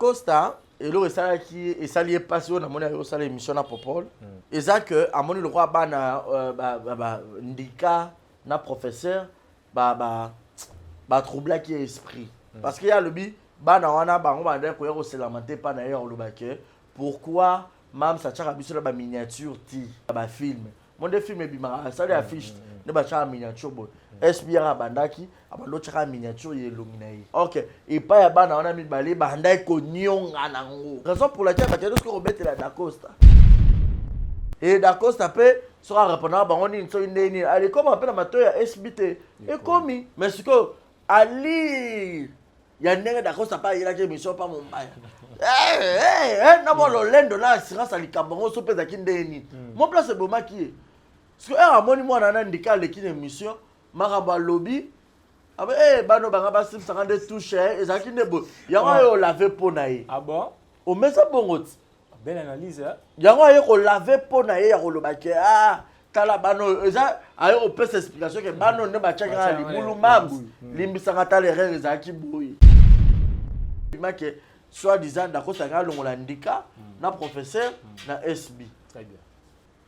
Costa et là et ça lié passé on a mon ça l'émission na Popol et ça que à mon le roi bana ndika na professeur ba troubler qui esprit parce qu'il y a le bi bana wana bango banda ko yero se lamenter pas na yero le baké pourquoi mam ça tchaka biso ba miniature ti ba film mon de film bimara ça les affiche ne ba tchaka miniature bon SBR bandaki abando tchaka miniature yelonginayi OK et pas ya bana wana mibale banda ko nyonga nango raison pour laquelle ba tchaka ko mettre la Dacosta et Dacosta peut sera répondant bango ni so ndeni allez comme appelle amateur ya SBT et commis mais ce que ali ya ndenge Dacosta pas yela ke mission pas mon bail na bon lolendo na assurance alikambango so peza kindeni mon place boma qui parce que amoni mwana na ndika leki émission maraba lobby abe bano banga ba 52 touche ezaki ndebo yango yo laver po na ye ah bon o mesa bongoti belle analyse yango yo ko laver po na ye ya ko lobaki tala bano eza ayo o pesa explication que bano ne ba tchaka libulu mambu limbisanga tala erreur ezaki boyi make soit disant d'accord ça ga longola ndika na professeur na SB très bien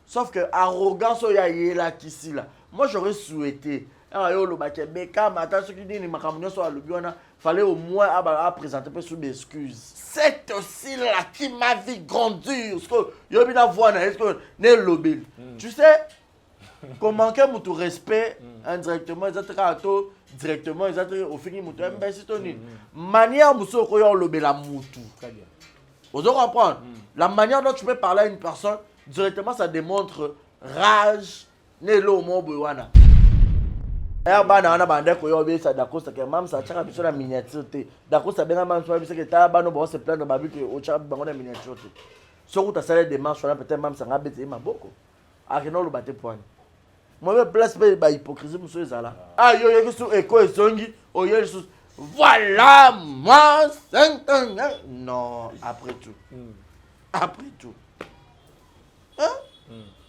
sauf que arrogance ya yela kisi là moi j'aurais souhaité ayo lo baké beka mata ce qui dit ni makamnyo so alobi wana fallait au moins à présenter peu sous excuse c'est aussi là qui m'a vu grandir parce que yo bina voir na est-ce que ne lobel tu sais comment que mutu respect indirectement exactement directement exactement au fini mutu mbesi toni manière muso ko yo lobela mutu très bien vous comprendre la manière dont tu peux parler à une personne directement ça démontre rage ne lo mo boywana bana wana bande ko yo be ça Dacosta que mam ça tchaka biso na miniature te Dacosta benga mam so biso que ta bano bo se plaindre babu que o tchaka bango na miniature te so ku ta sala démarche wana peut-être mam ça ngabete maboko akino lo bate point moi place ba hypocrisie muso ezala yo yo kisu eko ezongi o yo kisu voilà moi 5 ans non après tout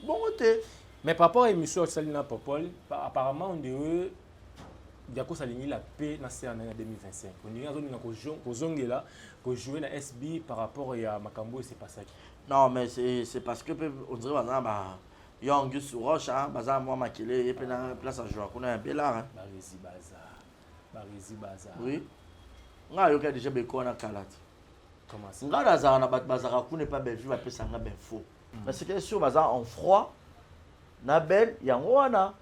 bon côté mais par rapport à l'émission Salina Popol apparemment on dirait Diako Salini la paix na CNN en 2025 on dirait ko zongela ko jouer na SB par rapport à Makambo et c'est pas ça non mais c'est parce que on dirait bah Yangus Roche baza moi makele et puis na place à jouer qu'on a un belard Barizi Baza oui nga yo ka déjà be ko na kalati comment ça nga za na bat bazaka ku ne pas belle vie va pesa nga ben faux parce que sur baza en froid na belle yango wana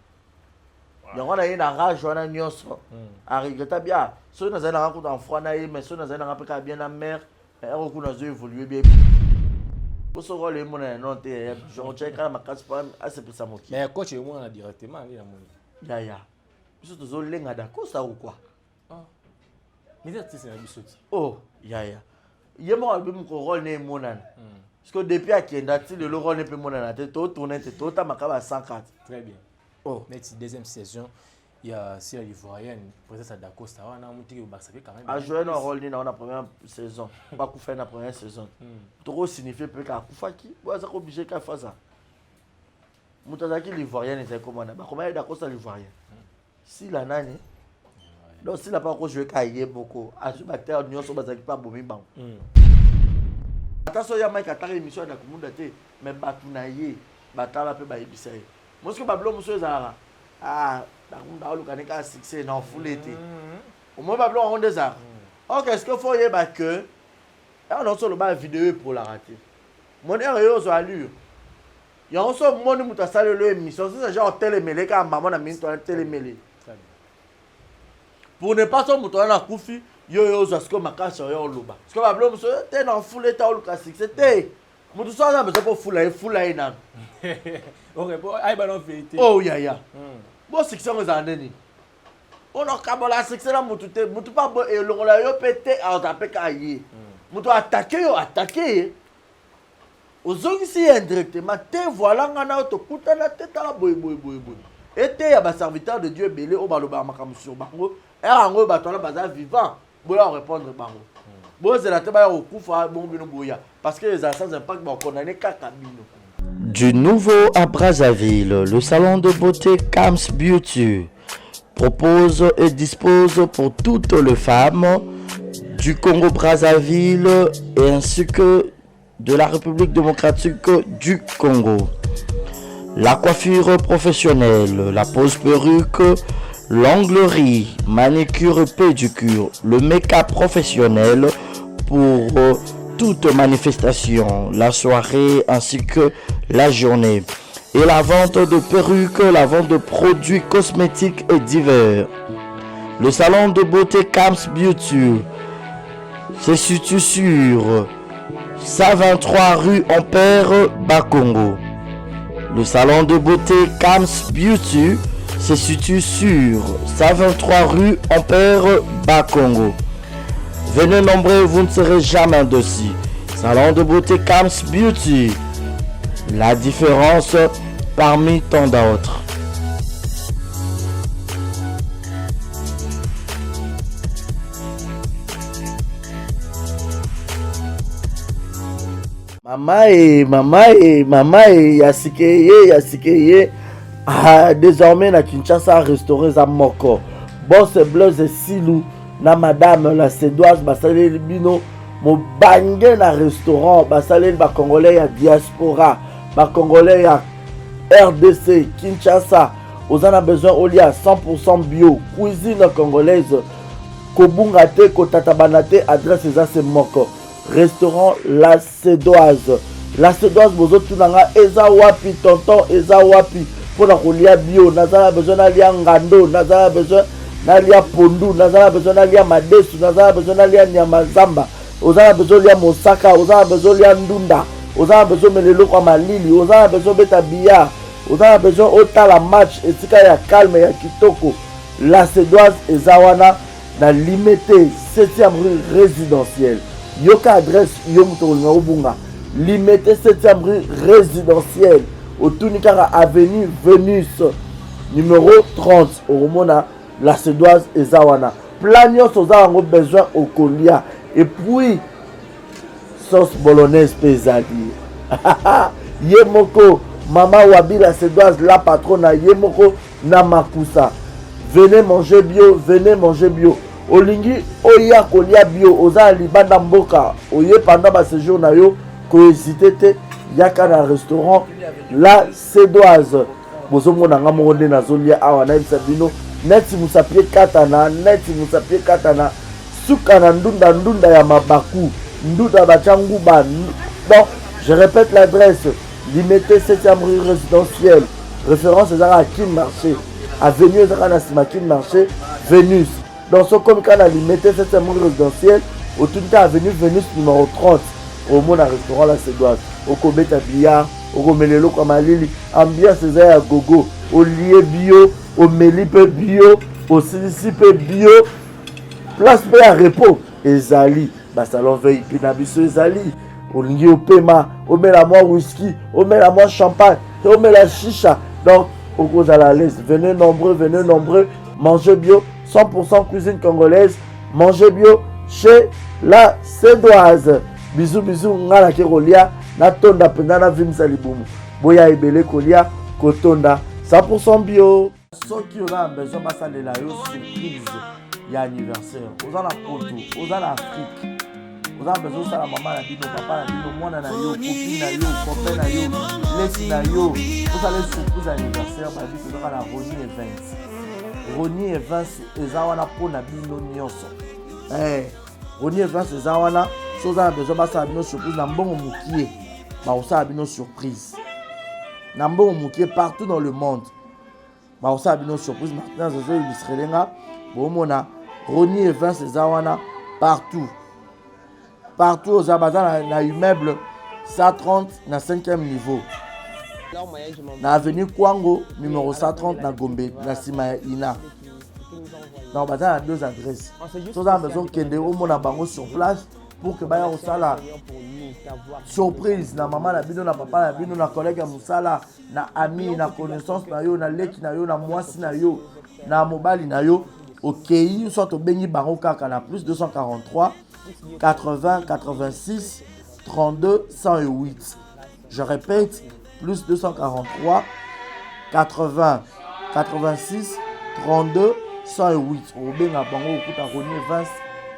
ina rage wana nyonso a regretta bien so na za na ku en froid na ye mais so na za na ka bien na mer et ku na zo évoluer bien pour ce rôle mon non te je check quand ma casse pas assez pour ça moki mais coach moi directement ali na moni ya biso tozo lenga Dacosta ou quoi mais c'est na bisoti oh ya yemo album ko rôle ne monana parce que depuis akenda ti le rôle ne peut monana te to tourner te to ta makaba 104 très bien oh mais deuxième saison il y a si la Ivoirienne présence à Dacosta on a monté au Barça quand même a joué un rôle ni dans la première saison pas coup faire la première saison trop signifier peut ka kufaki boza ko obligé ka faire ça mutazaki l'Ivoirienne c'est comment na ba comment Dacosta l'Ivoirienne si la nani donc s'il n'a pas encore joué Kaye beaucoup à ce bactère nyonso bazaki pas bomi bango attention ya Mike atari émission na kumunda te mais batunaye batala pe ba ebisa ye moi ce que bablo muso ezara bakunda olukane ka succès na foulé te au moins bablo on des arts OK est-ce que faut y ba que on a solo ba vidéo pour la rater mon erreur yo zo allure ya on so moni mutasale le émission c'est genre télémélé ka maman na minto télémélé pour ne pas son mouton na kufi yo zasko makasa yo loba parce que bablo muso te na foulé ta oluka succès te mutu so na beso pour foulay na OK bon ay balon vérité oh ya bon succès aux andeni on a kabola succès na mutu te mutu pas bo e longola yo pété a tapé ka yi mutu attaquer ozongi si indirectement te voilà ngana to kutana te tala boy et te ya ba serviteur de Dieu belé o baloba makamuso bango erango batona baza vivant boya répondre bango c'est la te ba okufa bon bino boya parce que les sans impact ba condamner kaka bino. Du nouveau à Brazzaville, le salon de beauté Cam's Beauty propose et dispose pour toutes les femmes du Congo-Brazzaville et ainsi que de la République démocratique du Congo. La coiffure professionnelle, la pose perruque, l'onglerie, manicure et pédicure, le make-up professionnel pour toute manifestation, la soirée ainsi que la journée. Et la vente de perruques, la vente de produits cosmétiques et divers. Le salon de beauté Camps Beauty se situe sur 123 rue Ampère, Bakongo. Le salon de beauté Camps Beauty se situe sur 123 rue Ampère, Bakongo. Venez nombreux, vous ne serez jamais dessus. Salon de beauté Camps Beauty. La différence parmi tant d'autres. Mama yasikeye. Ah, désormais na Kinshasa restauré za moko. Boss Blaise Silou na madame la Sédoise basaleli bino mo bange na restaurant basaleli ba congolais ya diaspora, ba congolais ya RDC Kinshasa. Vous en avez besoin au lit à 100% bio, cuisine congolaise. Kobunga te kotatabana te, adresse c'est moko. Restaurant La Sédoise. La Sédoise bozo tunanga eza wapi tonton eza wapi pour la kolia bio. Nazala besoin d'alia ngando, nazala besoin d'alia pondu, nazala besoin d'alia madesu, nazala besoin d'alia nyamazamba. Ozala besoin d'alia mosaka, ozala besoin d'alia ndunda, ozala besoin melelo kwa malili, ozala besoin beta billard, ozala besoin otala match etika ya calme ya kitoko. La Sédoise ezawana na limité 7e rue résidentielle. Yoka adresse yomutolinga obunga. Limité 7e rue résidentielle. Au Tunikara avenue Vénus numéro 30. Au Romona La Sédoise ezawana. Planios ozawango besoin au colia. Et puis sauce bolognaise pesadi. Yemoko Mama Wabi La Sédoise la patronne Yemoko Namakusa. Venez manger bio, venez manger bio. Olingi oya kolia bio oza libanda mboka oye pendant ba séjour na yo ko hésiter te yaka na restaurant La Sédoise. Bozo mona nga mo na zolia awa na bisabino neti musapie katana suka na ndunda ya mabaku ndunda bachangu ba. Bon, je répète l'adresse. Limité 7e rue résidentielle. Référence à Kin Marché. Avenue Zara Kin Marché, Vénus. Dans ce comme quand on a limité 7e rue résidentielle, au tout cas avenue Vénus numéro 30. Au monde restaurant La Sédoise. Au Kobeta Billard, au Romelelo Kamalili, ambiance à gogo, au lié bio, au Melipe bio, au Silicipe bio, place B à repos. Ezali, salon veille, Pinabiso Ezali. Au lié au Pema, au met la moi whisky, au met la moi champagne, au met la chicha. Donc, au cause à la laisse, venez nombreux, mangez bio, 100% cuisine congolaise, mangez bio chez La Sédoise. Bisous, ngala kerolia, na tonda pendana vimsa libumu. Boya ebele kolia, kotonda, 100% bio. Ceux qui ont besoin de ça, les surprise, il y a anniversaire. Aux en Poto, aux en Afrique. Vous avez besoin de ça, la maman, la bino, papa, la bino, moi, na yo, copine, na yo, copain, na yo, laisse, na yo. Vous allez surprise anniversaire, ma vie, vous avez la Ronnie Events. Ronnie Events, ezawana pour na bino nyonso. Ronnie Events, ezawana, si vous avez besoin de ça, bino surprise, na mbongo mukie, bah, vous avez bino surprise. Na mbongo mukie partout dans le monde. Bah, vous avez bino surprise, maintenant, vous avez illustré les gars. Bon, mona, Ronnie Events, ezawana, partout. Partout aux Abazans, na immeuble 130 na 5e niveau. Na avenue Kwango, numéro 130 na Gombe, na Sima Ina. Donc, on a 2 adresses. Si vous avez besoin de au monde bango sur place pour que baya osala surprise na maman na bino na papa na bino na collègue musala na ami na connaissance na yo na leki na yo na mwasi na yo na mobali na yo. OK, soit au bengi bango kaka na plus 243 80 86 32 108. Je répète, plus 243 80 86 32 108. Au benga bango okuta Ronnie Events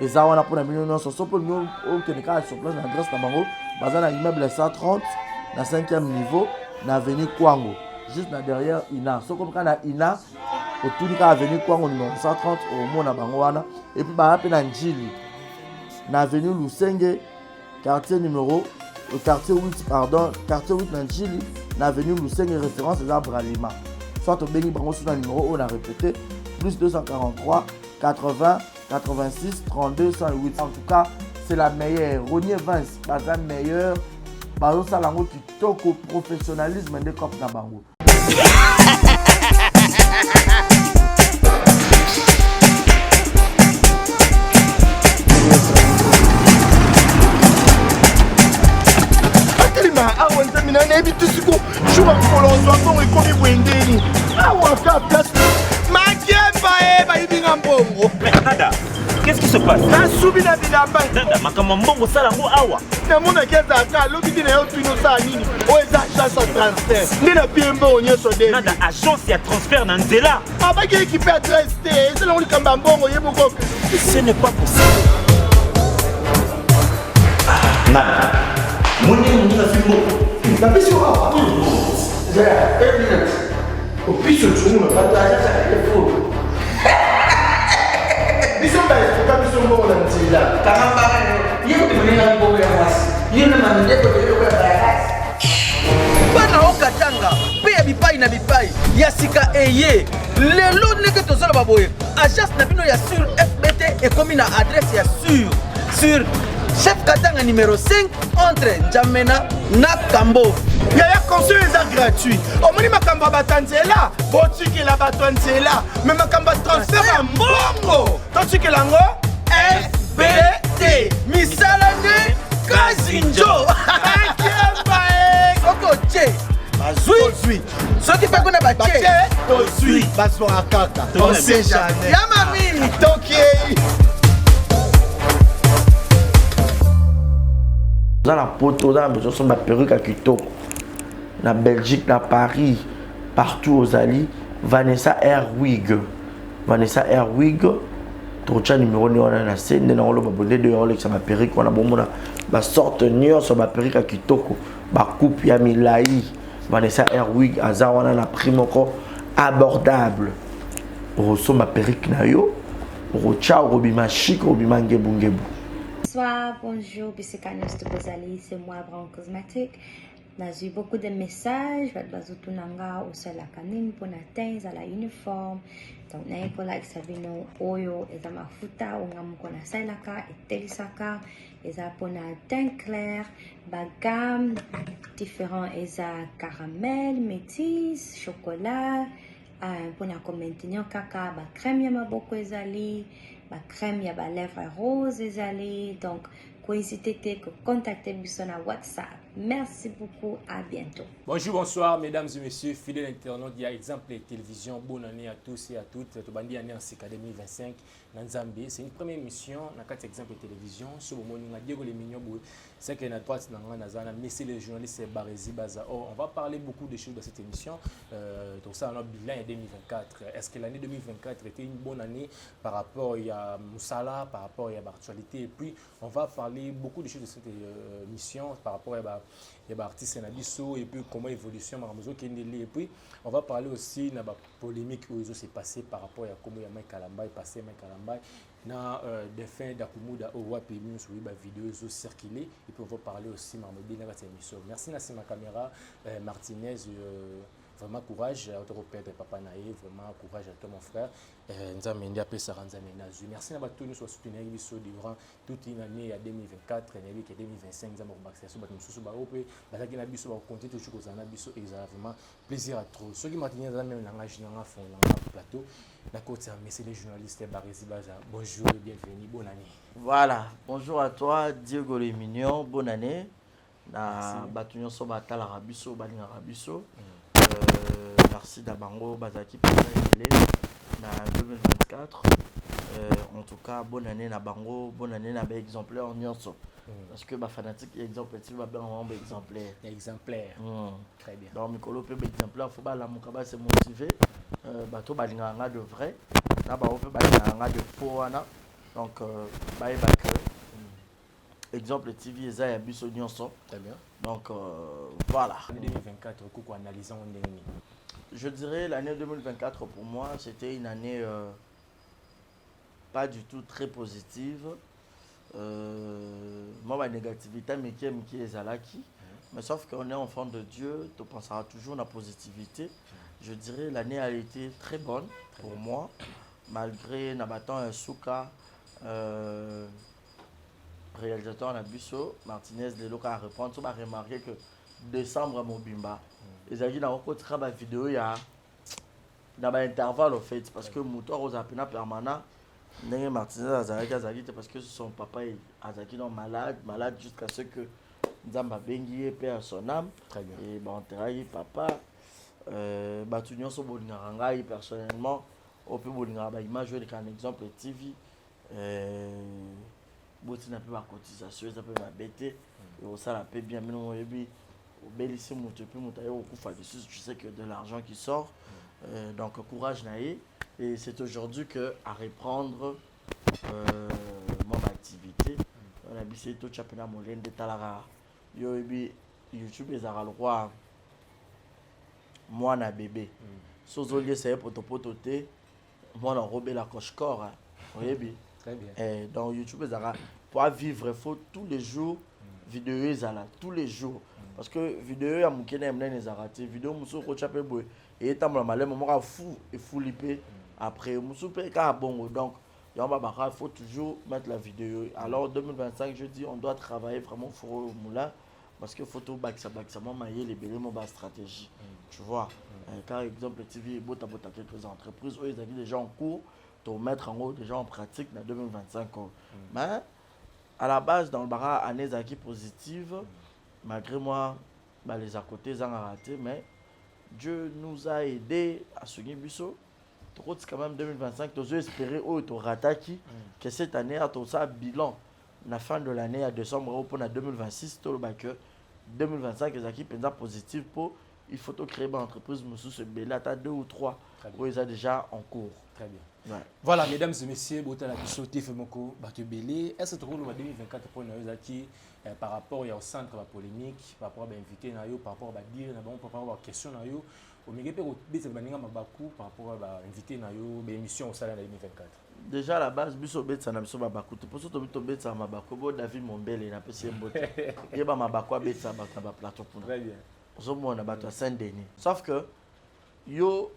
eza wana mpona bino nyonso so mpo bino okende kaka sur place na adresse na bango baza na immeuble 130 na 5e niveau na avenue Kwango juste na derrière Ina so comme na Ina otuni kaka avenue Kwango numéro 130 omona bango wana et puis baza mpe na Njili na avenue Lusenge quartier 8 na Njili na avenue Lusenge référence eza Bralima soit obengi bango sur na numéro on a répété plus 243 80 86 32 108. En tout cas, c'est la meilleure. Ronier Vance, la meilleure. Bazo Salango kitoko professionnalisme de cop na bango. Awa nzamina na ebi tusiku shuba kolonzo mbongo ekomi bwendeni awa ka place makemba bayibinga mbongo. Nada, qu'est-ce qui se passe? Nasubi na bilamba Nada, makambo mbongo salango awa. namona keza aka lobi na yo tuno sa nini o eza agence ya transfert nde na pie mbongo nyonso de Nada, agence ya transfert na nzela. abaki ekipe adresse te ezelango likamba mbongo yeboko. Ce n'est pas possible. Nada, moni na fimbo. napesi awa opiso tumu na biso baesuka biso mbongo na nzela bana okatanga mpe ya bipai na bipai ya sika eye lelo ndenge tozoloba boye agence na bino ya sur fbt ekomi na adresse ya sur chef katanga numéro 5 entre Njamena na Kambo. yaya conseil eza gratuit omoni makambo ya bato ya nzela botikela bato ya nzela me makambo ya transfert ya mbongo totikela yango FBT misala nde kazinjo akemba soko tie bazwi soki mpe kuna batie tozwi bazwaka kaka on sait jamais ya mamini tokei Dans la poto, dans la maison, sur ma perruque à Kitoko. Na Belgique, na Paris, partout aux alliés. Vanessa Airwig. Vanessa Airwig. Trocha numéro on a na scène, na on le babonde de Rolex ma perruque, on a bon mona. Ba sorte nion sur ma perruque à Kitoko. Ba coupe ya milai. Vanessa Airwig, azawana na prix moko abordable. Rosso ma perruque na yo. Rocha robima chic, robima ngebu. Bonsoir, bonjour, Bissekanos de Bozali, c'est moi, Brown Cosmétique. J'ai eu beaucoup de messages, Bazutunanga, au sol la canine, pour atteindre à la uniforme. Donc, n'a pas like Sabino, Oyo, et ma futa, ou ngam kona sailaka, et telisaka, et ça pour teint clair, bagam, différents, et ça caramel, métis, chocolat, pour na maintenir kaka, ba crème yama beaucoup ezali. Ma crème, ya ba lèvres rose ezali. Donc, n'hésitez pas à contacter sur WhatsApp. Merci beaucoup, à bientôt. Bonjour, bonsoir, mesdames et messieurs, fidèles internautes. Il y a exemple de télévision. Bonne année à tous et à toutes. Tobandi année en CK 2025 dans Zambie. C'est une première émission. Dans 4 exemples de télévision. Sur le monde, on a Diego les mignons. C'est que notre droite, mais les journalistes Barézi Baza. On va parler beaucoup de choses dans cette émission. Donc ça, on a bilan en 2024. Est-ce que l'année 2024 était une bonne année par rapport à Moussala, par rapport à l'actualité? Et puis, on va parler beaucoup de choses de cette émission par rapport à l'artiste Nabiso et puis comment évolution Maramozo Kendele. Et puis, on va parler aussi de la polémique où s'est passé par rapport à comment Mike Kalamba est passé Mike Kalamba. Na des fins d'Akumuda au roi pays sur les vidéos circulées et puis on va parler aussi Marmodi dans cette émission. Merci Nassim ma caméra Martinez vraiment courage à ton père de Papa Naïe, vraiment courage à toi mon frère. Nzamende appelle Sarah Nzamende Nazu. Merci à tous nous soutenir durant toute une année à 2024 et 2025 Nzamende Baxter sur battu sous ba opé bazaki na biso ba compter toujours aux ana biso et vraiment plaisir à trop. Ceux qui Martinez même langage na fond na plateau. D'accord, c'est les journalistes Barézi Baza. Bonjour et bienvenue, bonne année. Voilà, bonjour à toi, Diego les mignons, bonne année. Na Batunyo Soba Tala Rabiso, Balinga Rabiso. Merci d'Abango, Bazaki, na 2024. En tout cas, bonne année na Bango, bonne année na exemplaire en Nyonso. Parce que ma fanatique exemplaire, tu vas bien avoir un exemplaire. Exemplaire. Très bien. Donc, Mikolo peut exemplaire, il faut pas la moukaba se motiver. Bateau balinganga de vrai. Là, bah on peut balinganga de faux. Donc, exemple TV eza ya biso nyonso. Très bien. Donc voilà. L'année 2024, quoi analysant en dernier. Je dirais l'année 2024 pour moi, c'était une année pas du tout très positive. Moi, ma négativité, mais qui est Zalaki. Mais sauf qu'on est enfant de Dieu, tu penseras toujours à la positivité. Je dirais l'année a été très bonne pour moi, malgré Nabaton un Souka, réalisateur Nabusso, Martinez, les locaux à répondre. Tu vas remarquer que décembre, mon bimba, les amis n'ont pas travaillé vidéo, il y a un intervalle au fait, parce que mon tour aux appels permanent. Martinez Azaki parce que son papa est Azaki malade jusqu'à ce que Nzamba Bengi perd son âme. Très bien. Et bon, papa Batunion so bolinga personnellement au peu bolinga ba image avec un exemple TV botina peu ba cotisation ça peut ma bête et ça la paie bien mais non et puis au bellissime moto puis moto au kufa dessus tu sais que de l'argent qui sort donc courage naïe. Et c'est aujourd'hui que à reprendre mon activité. On a bissé tout championnat molène de Talara. Yo ebi YouTube les a le roi. Moi na bébé. Sozolier c'est pour te moi na robé la coche corps. Oui bien. Très bien. Donc YouTube les a pour vivre il faut tous les jours vidéo ezala tous les jours parce que vidéo ya mukene emna les a raté vidéo muso ko chapé boy et tamla malem mo fou et fou lipé. Après, il faut toujours mettre la vidéo. Alors, 2025, je dis, on doit travailler vraiment fort au moulin parce que photo back moi mailler les belles mon stratégie. Tu vois, par exemple, TV bota quelques entreprises où ils avaient déjà en cours pour mettre en haut déjà en pratique dans 2025. Mais à la base, dans le bara, année qui positive, malgré moi, les à côté, ils ont raté, mais Dieu nous a aidés à se guérir. Quand même 2025, tu as espéré que cette année, tu as un bilan. La fin de l'année, à décembre, pour 2026, tu as que 2025 est positif pour il faut créer une entreprise, tu as 2 ou 3 où ils sont déjà en cours. Très bien. Ouais. Voilà, mesdames et messieurs, est-ce que tu as 2024 pour nous par rapport au centre de la polémique, par rapport à l'invité, par rapport à dire, par rapport à la question, au milieu de par rapport à l'invité, l'émission au salaire de 2024. Déjà à la base, biso betsa na biso mabaku. Tu penses que tu betsa mabaku, bo David Mombele na pesi mbote. Yeba mabaku betsa ba plateau pour. Très bien. Ozomo na bato Saint-Denis. Sauf que yo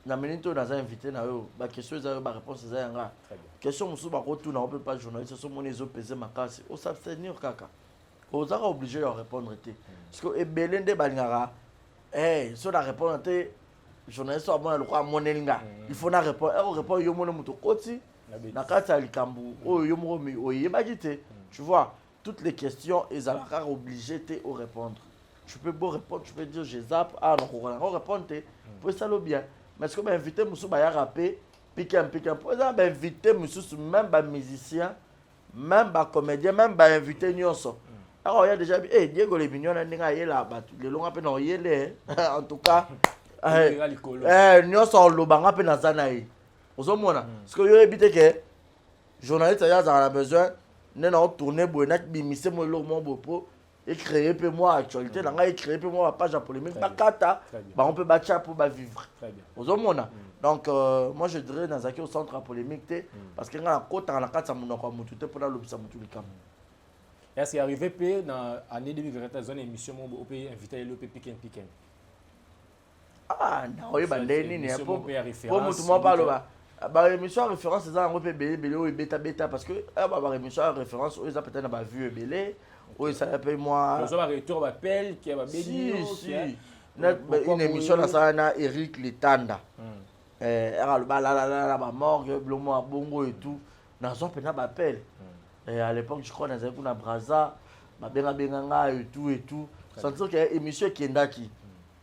na minito na za invité na yo, ba question za yo ba réponse za yanga. Question musu ba ko tout na on peut pas journaliste so moni zo peser makasi. O s'abstenir kaka. O za obligé de répondre té. Parce que ebelende balingara so la répondre té journaliste so abona lokwa monelinga. Il faut na répondre. On répond yo mono muto koti. Na kata likambu. O yo mo mi o yeba jité. Tu vois, toutes les questions ils ont obligé té au répondre. Tu peux beau répondre, tu peux dire je zappe, ah non, on répond, pour ça le bien. Mais est-ce que inviter monsieur Baya rapper, piquer un pour ça inviter monsieur même ba musicien, même ba comédien, même ba invité nyonso. Alors il y a déjà Diego les mignons n'inga yela ba les longs appel non yele en tout cas nyonso lo banga pe na zanaï. Ozomona parce que yo éviter que journaliste ya za besoin n'a tourner boina bimise mo lo mo bopo et créer peu moi actualité là et créer peu moi page à polémique bakata bah on peut battre pour vivre aux hommes donc moi je dirais dans un au centre à polémique parce que na kota na kata mon ko mutu te pour l'obisa mutu likam est-ce qu'il arrivé pe dans année 2024 zone émission mon au pays invité le piquen ah na oye bandeni ni pour mutu mo parle ba émission référence ça on peut belé ou beta parce que ba émission référence ou ça peut-être na vu belé. Oui, ça appelle moi. Nous avons un retour d'appel qui a une émission là ça na Eric Letanda. La morgue, Blomo à Bongo et tout. Nous avons un appel. À l'époque, je crois, nous avons un Braza, Benganga et tout. Ça veut dire qu'il y a une émission qui est d'aki.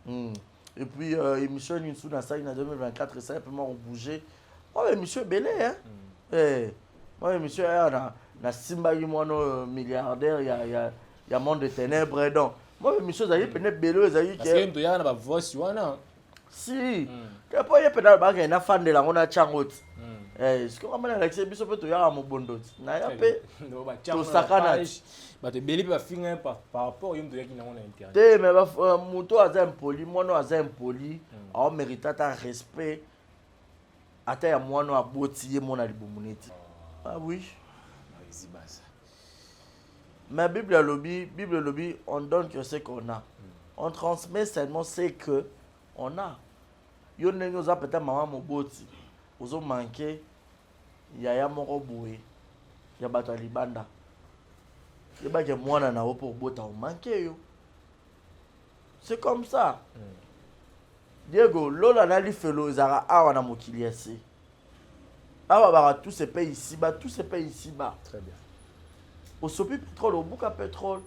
Et puis, émission Ninsou na ça en 2024, ça simplement bougé. Oh, émission belé, hein. Moi, émission na Simba Yimono milliardaire, il y a monde de ténèbres donc. Moi monsieur Zayi peine bello Zayi parce que tu y a na voix wana. Si. Que pas y peine ba na fan de la on a changot. ce qu'on ramène à l'excès biso peut y avoir mon bondo na ya pe to sakana ba te beli ba finga par rapport yom to yaki na on internet te mais ba moto aza impoli mono aza impoli a mérité ta respect ata ya mono aboti ye mona libumuneti ah oui mais Bible lobby on donne que ce qu'on a on transmet seulement ce que on a yo ndenge oza peut-être maman moboti ozo manquer yaya moko boye ya bato ya libanda yebake mwana na yo mpo obota omanke yo c'est comme ça Diego lola na lifelo ezaka awa na mokili ya se awa baka tous ces pays ici-bas très bien osopi pétrole obuka pétrole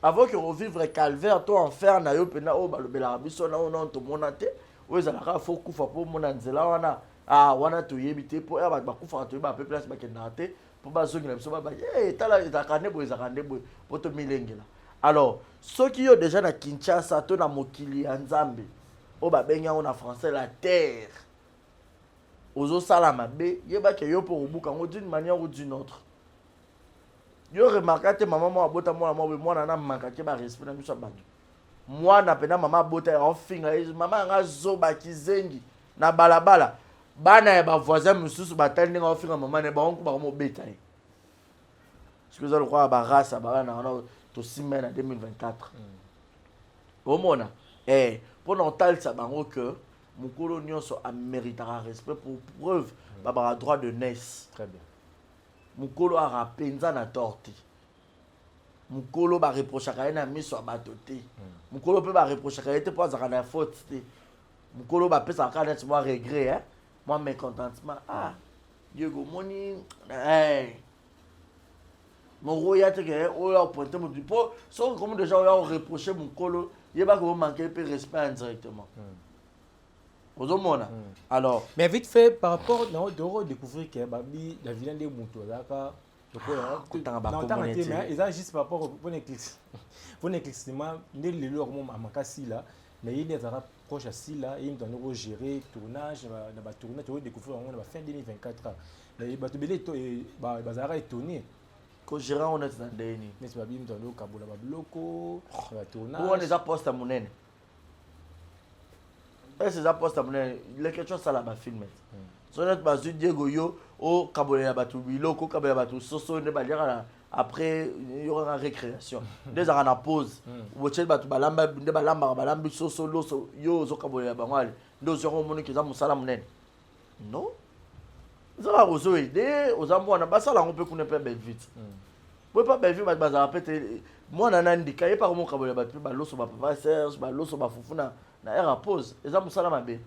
avant que revivre calvaire to enfer na yo pena o balobelaka biso na ona tomona te oyo ezalaka fo kufa mpo mona nzela wana wana toyebi te mpo ya bato bakufaka toyebi bape place bakendaka te mpo bazongela biso baba tala ezalaka nde boye mpo tomilengela alors soki yo déjà na Kinshasa to na mokili ya nzambe oyo babengi yango na français la terre ozosala mabe yebake yo mpo kobuka yango d'une manière ou d'une autre yo remarka te mama moko abota mwana na makake barespect na biso ya bato mwana pena mama abota ya ofinga mama yanga azobaki zengi na balabala bana ya bavoisin mosusu batali ndenge ofinga mama ne bango bakomobeta ye soki oza lokwa barasa bana wana tosimai na 2024 omona mpo na otalisa bango ke mokolo nyonso améritaka respect pour preuve babaka droit de naisse très bien mokolo aka mpenza na tort te mokolo bareprochaka ye na miso ya bato te mokolo mpe bareprochaka ye te mpo azalaka na faute te mokolo bapesaka kaka neti mwa regret mwa mécontentement Diego moni moko ya teke oyo apointe motu mpo soki komi déjà oyo areproche mokolo yebaka omanke mpe respect indirectement ozomona alors mais vite fait par rapport na de découvrir que babi la vilaine de mutu azaka eza juste par rapport pour éclaircissement nde lelo comme amakasi là mais il est proche à Sila et il doit gérer tournage na ba tournage to découvrir on va fin 2024 mais bato belé to bazara étonné ko gérer on est dans deni mais c'est babi mtondo kabola ba bloko ba tournage on les a poste à monene ces apostes monene les questions ça là ba film sonet bazu Diego yo o kabola ba to biloko kabola ba to soso ne ba lira après il y aura une récréation des ans en pause woche ba to balamba nde balamba soso loso yo zo kabola ba ngale ndo zo mo ki za musala monene non za ozo aider ozambo na basala on peut connaître belle vite pas belle vite ba za peut-être moi na ndika ye pas comment kabola ba ba loso ba papa Serge ba loso ba fufuna na era pause eza musala mabe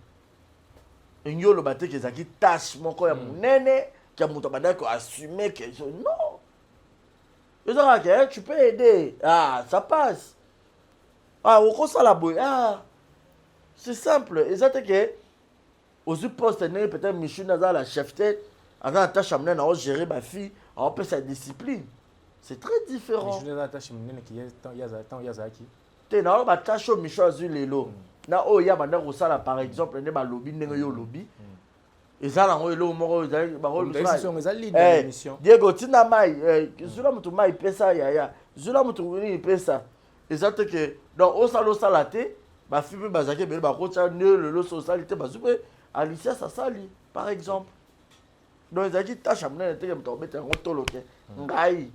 ngolo bateke ezaki tâche moko ya munene ki a muto badako assumer que non tu peux aider ça passe au ça la boy c'est simple exact que aux postes peut-être Michou naza la chef tête avant la tâche amener à gérer ma fille on peut sa discipline c'est très différent Michou naza tâche munene qui ya zaki te na ba tâche Michou azui lelo na ya banda ko sala par exemple ne ba lobby ndenge yo lobby ezala ngo elo moko ezali ba ko émission Diego tina mai zula mutu mai pesa ya zula mutu ni pesa exact que donc au sala te ba fi pe bazake be ba ko tsa ne le socialité ba zupe Alicia ça sali par exemple donc ezaki tâche amene te mutu obeta ngo toloke ngai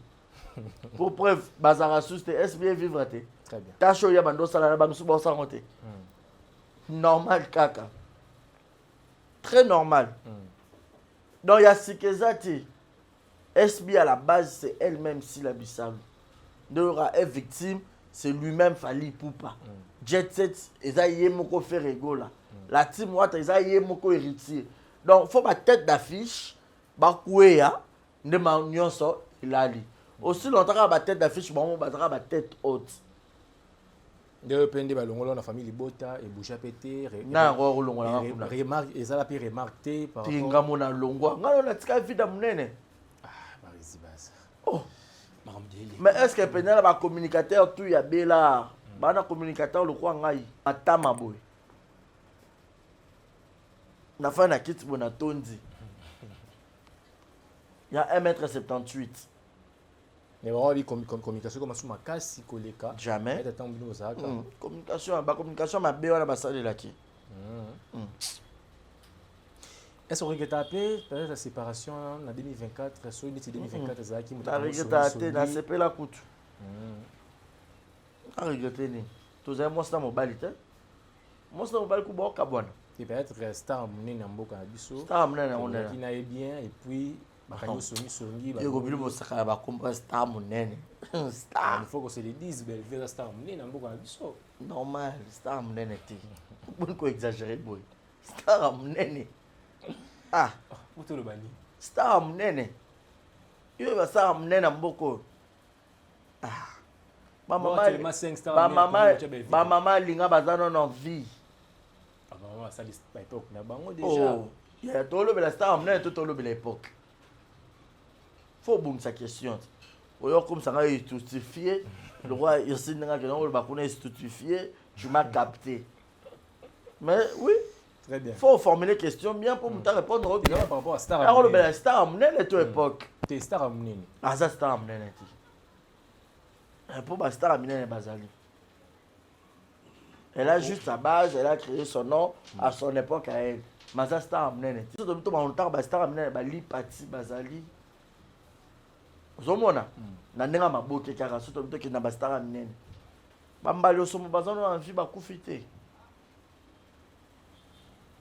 pour preuve bazara suste SBA vivre te très bien tâche ya bando sala na bangu suba sa ngote normal kaka très normal donc il y a Sikezati SB à la base c'est elle-même si la Bissau donc est victime c'est lui-même Fally Ipupa Jet Set eza yemoko faire rigola la team wata eza yemoko héritier donc faut ba tête d'affiche ba kuya nde ma nyonso ilali aussi longtemps ba tête d'affiche ba ba tête haute de pende balongola na famille Libota et Boucha pété na rolongola kuna remarque ezala pe remarqué par rapport tinga mona longwa ngalo na tika vida munene barisi basa mais est-ce que pendant ba communicateur tout ya bela bana communicateur le kwa ngai atama boy na fa na kiti bona tondi Il y a 1m78. Mais on dit communication comme ça, ma casse, koleka. Jamais. Communication, ma béo, ma salle là qui. Est-ce que tu as appelé peut-être la séparation en 2024, sur 2024, ça qui m'a regretté, na CP la coûte. A regretté ni. Tu as moi ça mobile té. Moi ça mobile ku boka bwana. Et peut-être star munene mboka na biso. Star munene on est. Qui n'a bien et puis bakanyo songi ba. Yo bili mo saka ba comprendre star munene. Star. Il faut que se le dise belle vraie star munene mboka na biso. Normal, star munene té. Bon ko exagérer boy. Star munene. Ah, uto le bani. Star munene. Yo ba star munene mboko. Ah. Ba maman linga bazano na vie. Ah maman ça l'époque na bango déjà. Oh, il y a tout le bel star munene tout le bel époque. Faut bon sa question. Oyo comme ça nga justifié, le roi ici nga que non ba connait justifié, tu m'as capté. Mais oui. Très bien. Faut formuler question bien pour me répondre au bien par rapport à star. Alors le star munene toute époque. T'es star munene. Ah ça star munene ti. Pour ma star munene bazali. Elle a juste sa base, elle a créé son nom à son époque à elle. Mais ça star munene ti. Tout le temps ba star munene ba li parti bazali. Zomona na ndenga maboke kaka surtout to ki na ba star munene. Ba mbali osomo bazano envie ba kufite.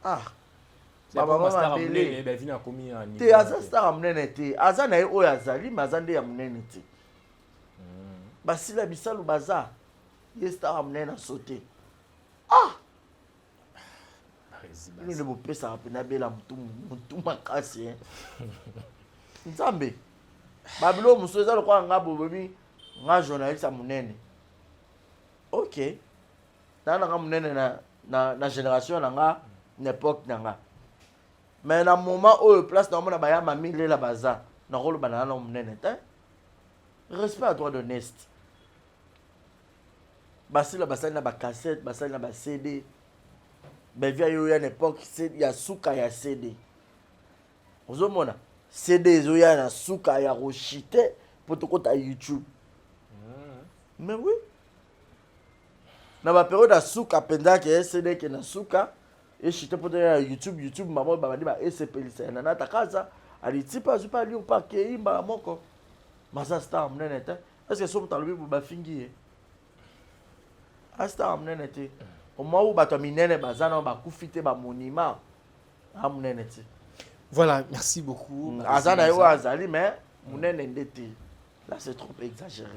Ah, maman mabele ba vina komi en niveau. Te aza star munene te. Aza na o ya zali mazande ya munene te. Basila bisalu baza. Ye star munene sauté. Ah. Nous ne pouvons pas ça na bela mutu makasi hein. Nzambe. Babilo musoza lo kwa ngabo bobi nga journaliste munene. OK. Tana nga munene na génération na nga n'époque nanga. Mais na moment où place na mona baya mamile la baza na rolo banana na munene te. Respect à toi de Nest. Basila basali na ba cassette, basali na ba CD. Ben via yo ya n'époque c'est ya suka ya CD. Ozomona CD zo ya na suka ya rochite pour to kota YouTube. Mais oui. Na ba période ya suka penda ke CD ke na suka. Et je te peux YouTube, maman, babadi ba SPLC. Nana takaza, ali tipa zupa li ou pas ke imba moko. Masa star mnene te. Est-ce que somme talobi ba fingi? A star mnene te. Au moment où bato minene bazana ba kufite ba monument. A mnene te. Voilà, merci beaucoup. Azana yo azali mais mnene ndete. Là c'est trop exagéré.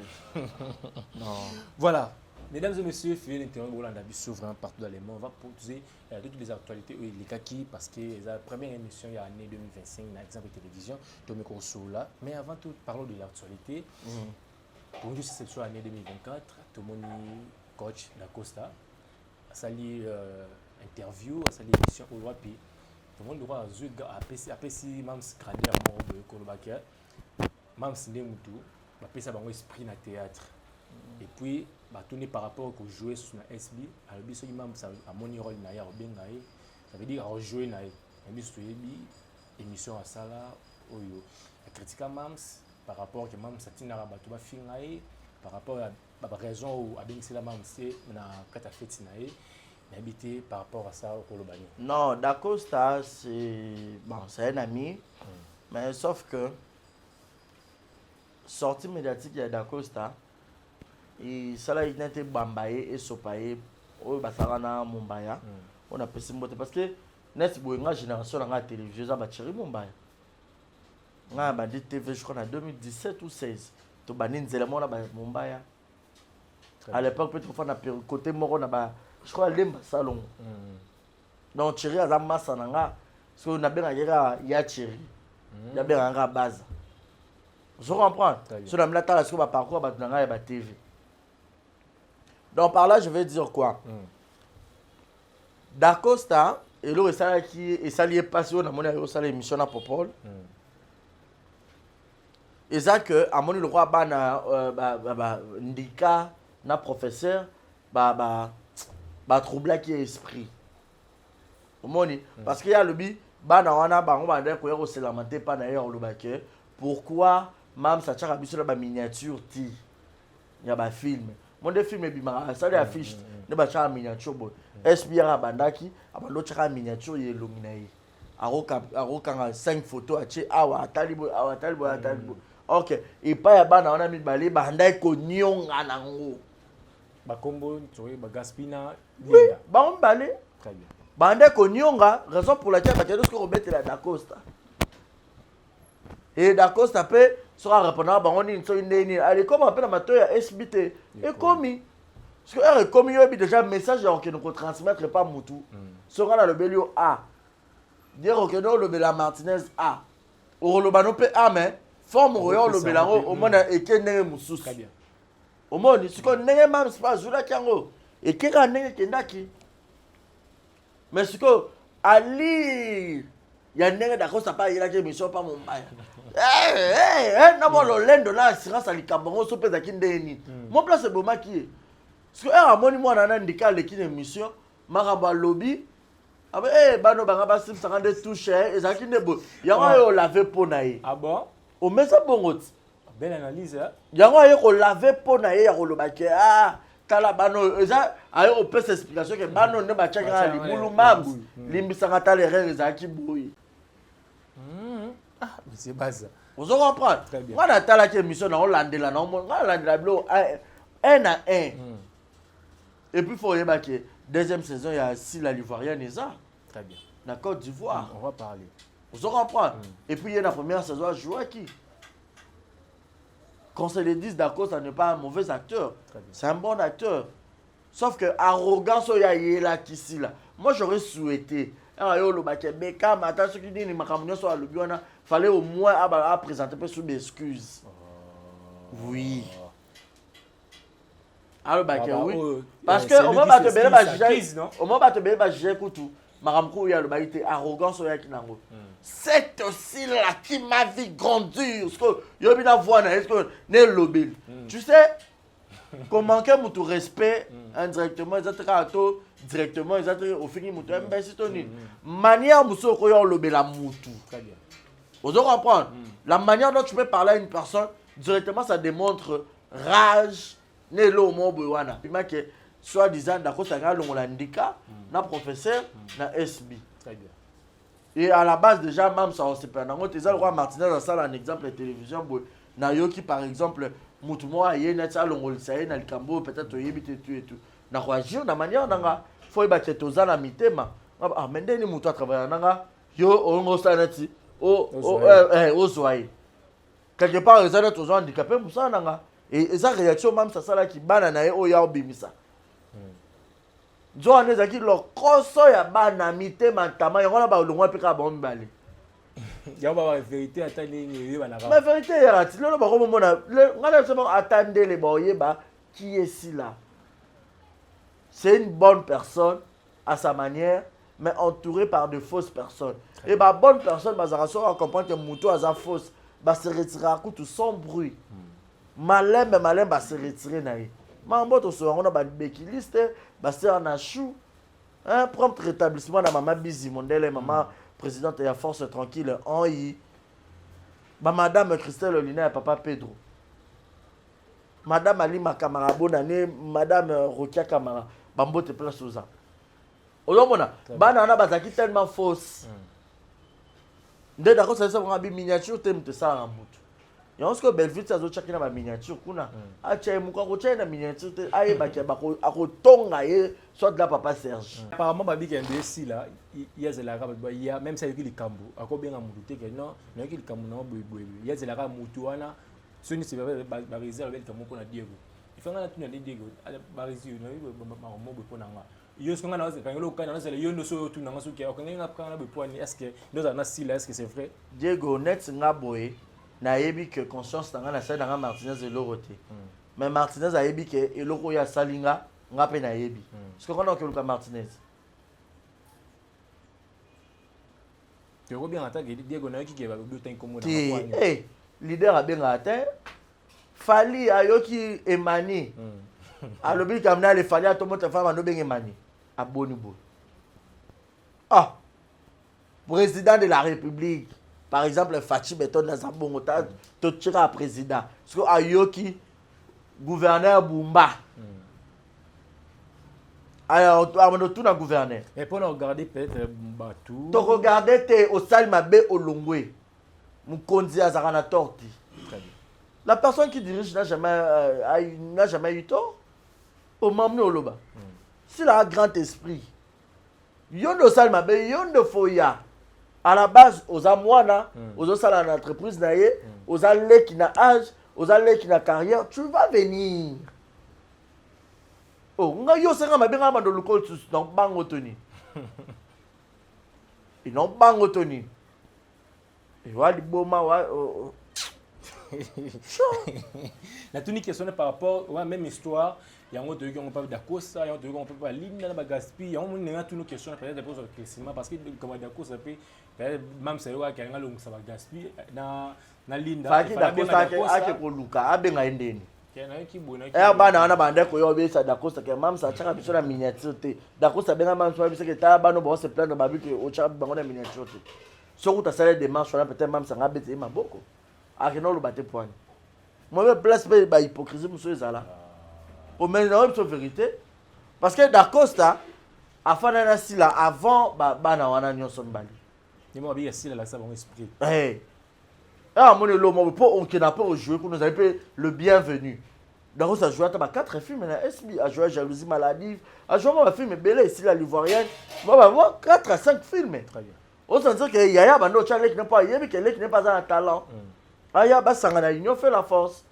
Non. Voilà. Mesdames et messieurs, fidèles internautes, Roland Dabisso, vraiment partout dans le monde, on va poser toutes les actualités, les kaki, parce que la première émission, il y a l'année 2025, par exemple, télévision, Tomé Korsoula. Mais avant tout, parlons de l'actualité. Pour nous, c'est sur l'année 2024, tout le monde coach Dacosta, ça lit interview, ça lit émission au Wapi. Tout le monde doit appeler si même gradé à mort de Kolobakia, même si Nemutu, appeler ça dans l'esprit na théâtre. Et puis, tourner par rapport au jouer sur la SB, à l'objet à mon rôle naïa bengaï, ça veut dire à jouer naïa. Émission à Sala, Oyo. La critique à Mams par rapport à Mams Satina Rabatuba Fingaï, par rapport à la raison où Abing Sela Mams c'est na Katafetinaï, habité par rapport à ça au Kolobani. Non, Dacosta c'est bon, c'est un ami, mais sauf que sortie médiatique de Dacosta. Et ça là il était bambaye et sopaye au basarana Mumbaya on a passé mbote parce que net boinga génération la télévision ça batiri Mumbaya nga ba TV je crois en 2017 ou 16 to baninzela mona ba Mumbaya à l'époque peut-être fois na côté moko na ba je crois lemba salon donc Thierry azama sananga parce que na benga ya Thierry ya benga base je comprends sur la mlata la sur ba parcours ba nanga ya ba TV. Donc par là, je vais dire quoi? Dacosta, et là, et ça lié passé on a mon émission à Popol. Et ça que à mon le roi bana ndika na professeur troubler qui esprit. Au monde parce qu'il y a le bi bana wana bango bande ko yero selamate pa na yero le baké pourquoi mam ça tchaka biso la ba miniature ti ya ba film mon de film bimara ça les affiche ne ba tchaka miniature bo SBR bandaki abalo tchaka miniature ye longinayi arokanga 5 photos ache awa talibo OK et pas ya bana on a mis balé bandai ko nyonga nango ba combo tsoé ba gaspina oui ba on balé très bien bandai ko nyonga raison pour laquelle ba telo ko mettre la Dacosta et Dacosta peut sera répondant ba on une so une allez comme appelle ma to ya SBT et commis parce que er commis yo bi déjà message que nous transmettre pas mutu sera dans le belio A dire que non le Bela Martinez A au le bano pe A mais forme royal le Belango au monde et que nenge mususu très bien au monde si ko nenge mam pas zula kango et que ka nenge kendaki mais si ko ali ya nenge Dacosta pas il a que mission pas mon bail na mo lo lendo na assurance alikambango so peza kindeni mon place boma qui parce que er amoni mo na ndika le kine mission maraba lobby abe bano banga ba 52 touche ezaki nebo yango yo laver po na ye ah bon o mesa bongoti belle analyse hein yango yo ko laver po na ye ya ko loba ke tala bano eza ayo o pesa explication ke bano ne ba tchaka libulu mams limbisanga tala erreur ezaki boyi c'est base vous comprenez on a tala ke mission na landela na on landela blo 1 à 1 et puis faut yeba ke deuxième saison il y a si la Livoirienne Neza très bien la Côte d'Ivoire on va parler vous comprenez et puis il y a la première saison à jouer qui qu'on se le dise d'accord ça n'est pas un mauvais acteur c'est un bon acteur sauf que arrogance il y a là ici là moi j'aurais souhaité yo le baké beka mata ce qui dit ni makamnyo so alobi wana fallait au moins à présenter peu sous des excuses oui alors baké oui parce que au moment ba te bele ba juger au moment ba te bele ba juger kutu makamko ya le baité arrogance ya kinango c'est aussi là qui m'a vu grandir parce que yo bina voir est-ce que né lobel tu sais comment que mutu respect indirectement exactement directement exactement au fini mutu mbesi toni manière muso ko yo lobela mutu très bien vous comprendre la manière dont tu peux parler à une personne directement ça démontre rage né lo mo bowana pima que soit disant d'accord ça ga longola ndika na professeur na SB très bien et à la base déjà même ça on se perd nango teza le roi Martinez a ça un exemple de télévision boy na yoki par exemple mutu mo aye na tsa longol saye na likambo peut-être yebite tu et tout na réagir na manière nanga faut ba toza na mitema ah mendeni mutu a travailler nanga yo ongo sanati o zoaye quelque part ils ont tous handicapés pour ça nanga et ça réaction même ça là qui bana na o ya obimisa Joan ezaki lo koso ya bana mitema tama yona ba longwa pika ba mbale ya ba vérité atali ni ba na la vérité ya ti lo ba ko mona ngala se bon attendez les boyeba qui est si là c'est une bonne personne à sa manière mais entouré par de fausses personnes et ba bonne personne bazara so comprendre que muto aza fausse ba se retirer à coup tout sans bruit malin ba se retirer naï mambo to so on a ba bekiliste ba se na chou un prompt rétablissement na maman Bizi Mondele maman présidente de la force tranquille en y ba madame Christelle Olina et papa Pedro madame Ali Makamara bonane madame Rokia Kamara bambo te place aux ans olomona bana na bazaki tellement fausse nde d'accord ça va bi miniature te ça en mutu ya on se que Belleville ça zo chakina ba miniature kuna a tchai muka ko tchai na miniature te aye ba ke ba ko tonga ye soit de la papa Serge apparemment babi ki ndesi là il y a zela ka ba ya même ça yiki likambo akobenga mutu te ke non na yiki likambo na boy il y a zela ka mutu wana soni se ba réserve likambo ko na Diego il faut ngana tuna Diego ba réserve na ba mo bo ko na nga yo ce ngana ka ngelo ka na zela yo ndo so tuna nga so ke ko ngena ka na be poani est-ce que nous ana si là est-ce que c'est vrai Diego net nga boy na yebi que conscience tanga na sa nga Martinez eloroté mais Martinez a yebi que eloko ya salinga nga pe na yebi parce que quand on que Martinez tu vois bien attaque Diego na ki ke ba do tan komo na eh leader a bien atteint Fali ayoki Emani alobi kamna le Fali a to mota fama no ben Emani aboni bo ah président de la République par exemple Fachi Beton na Zabongo to tira président parce que ayoki gouverneur Bumba alors on tout na gouverneur et pour regarder peut-être Batou to regarder te au sal mabe olongwe mukonzi azara torti. La personne qui dirige n'a jamais eu tort au mamne oloba s'il a un grand esprit yondo sal mabe yondo foya à la base aux amwana aux sala en entreprise naie aux allés qui na âge aux allés qui na carrière tu vas venir. Oh, nga yo senga mabenga mando lokol sus non bango toni. Et non bango toni. Et wali boma wa la tunique question par rapport à la même histoire, il y a un autre qui on parle d'Acosta, il y a un autre qui on parle de l'hymne de la Gaspi, il y a un autre qui question peut-être pour le cresciment parce que comme d'Acosta peut même c'est là qu'il y a un long ça va Gaspi na l'hymne Faki d'Acosta ake ko luka abenga endeni. Qui bonne bana wana bande ko yo besa d'Acosta que même ça chaka biso na miniature te d'Acosta benga même so biso que ta bano bo se plaindre babi que o chaka bango na miniature te so kuta sala démarche wana peut-être même ça ngabete maboko akeno lo bate poani moi place pe ba hypocrisie muso ezala au maintenant c'est vérité parce que d'Acosta afana na sila avant bana wana nyonso mbali ni mo bi sila la ça bon esprit ah mon lo mo po on n'a pas jouer qu'on nous avait le bienvenu donc ça joue à 4 films na SB a joué Jalousie maladive a joué un film belé ici la l'ivoirienne moi 4 à 5 films très bien on sent que yaya bando chale qui n'est pas yebi que n'est pas un talent aya basanga na union fait la force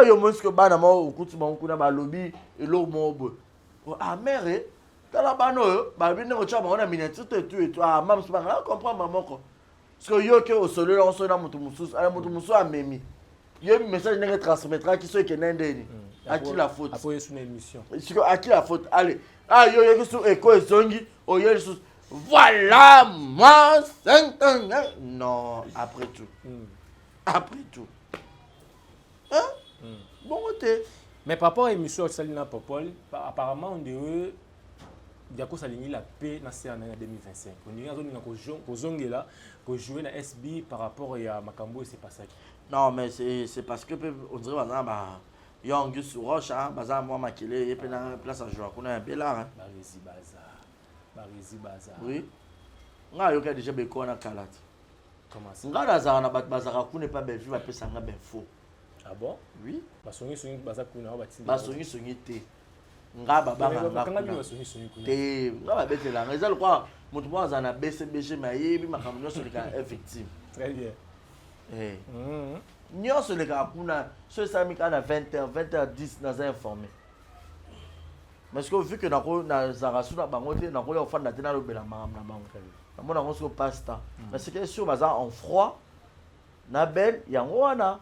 yo montre que bana mo okuti mo kuna ba lobby elo mo bo ah mère tala bano ba bino ko chama on a miniature tout ah mam se pas comprendre maman ko parce que yo que au solo on sona mutu mususu ala mutu mususu amemi yo message n'est transmettra qui soit que n'endeni à qui la faute après sur une émission c'est que à qui la faute allez ah yo que sur écho et zongi o yo sur voilà moi 5 ans non après tout hein bon côté mais par rapport à l'émission Salina Popol apparemment on dirait Diako Salini la paix dans cette année 2025 on dirait qu'on zongue là qu'on jouer na SB par rapport à Makambo et c'est pas ça non mais c'est parce que on dirait bah il y a Angus Roche hein bazar moi makile et puis dans place à jouer qu'on a un belard hein Barizi Bazar oui nga yo ka déjà beko na kalati comment ça nga nazara na bat bazara ku ne pas belle vie va pesa nga ben faux ah bon oui basongi Bazar kuna ba tindi basongi te nga baba nga te nga ba betela nga ezalo kwa mutu mwa za na BCBG mayebi makambo nyonso leka victime très bien nyonso leka kuna so sami kana 20h 20h10 naza informé parce que vu que na zarasu na bango te na ko ya ofanda te na lobela makambo na bango na mona ngo so pasta parce que sur baza en froid na belle yango wana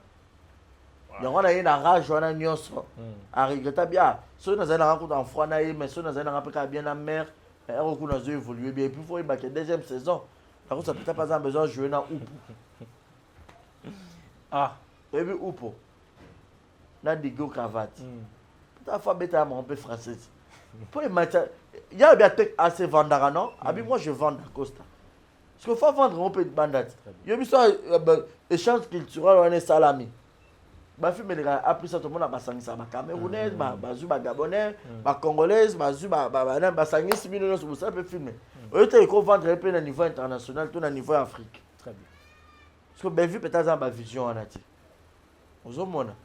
ye na rage wana nyonso a regretta bien so na zana ko en froid na ye mais so na zana ka bien na mer et ko na zo évoluer bien et puis faut y baquer deuxième saison na ko ça peut-être pas besoin jouer na oupo et puis oupo na digo cravate ta fois bêta mon peu français pour les matchs il y a bien assez vendre non abi moi je vends à Costa parce que faut vendre un peu de bandade il y a ça échange culturel on est salami ba film les gars après ça tout le monde a basangisa ba camerounais bazu ba gabonais ba congolais bazu ba basangisi bino no so ça peut filmer au te ko vendre un peu na niveau international tout na niveau Afrique très bien parce que ben vu peut-être ba vision on a dit ozomona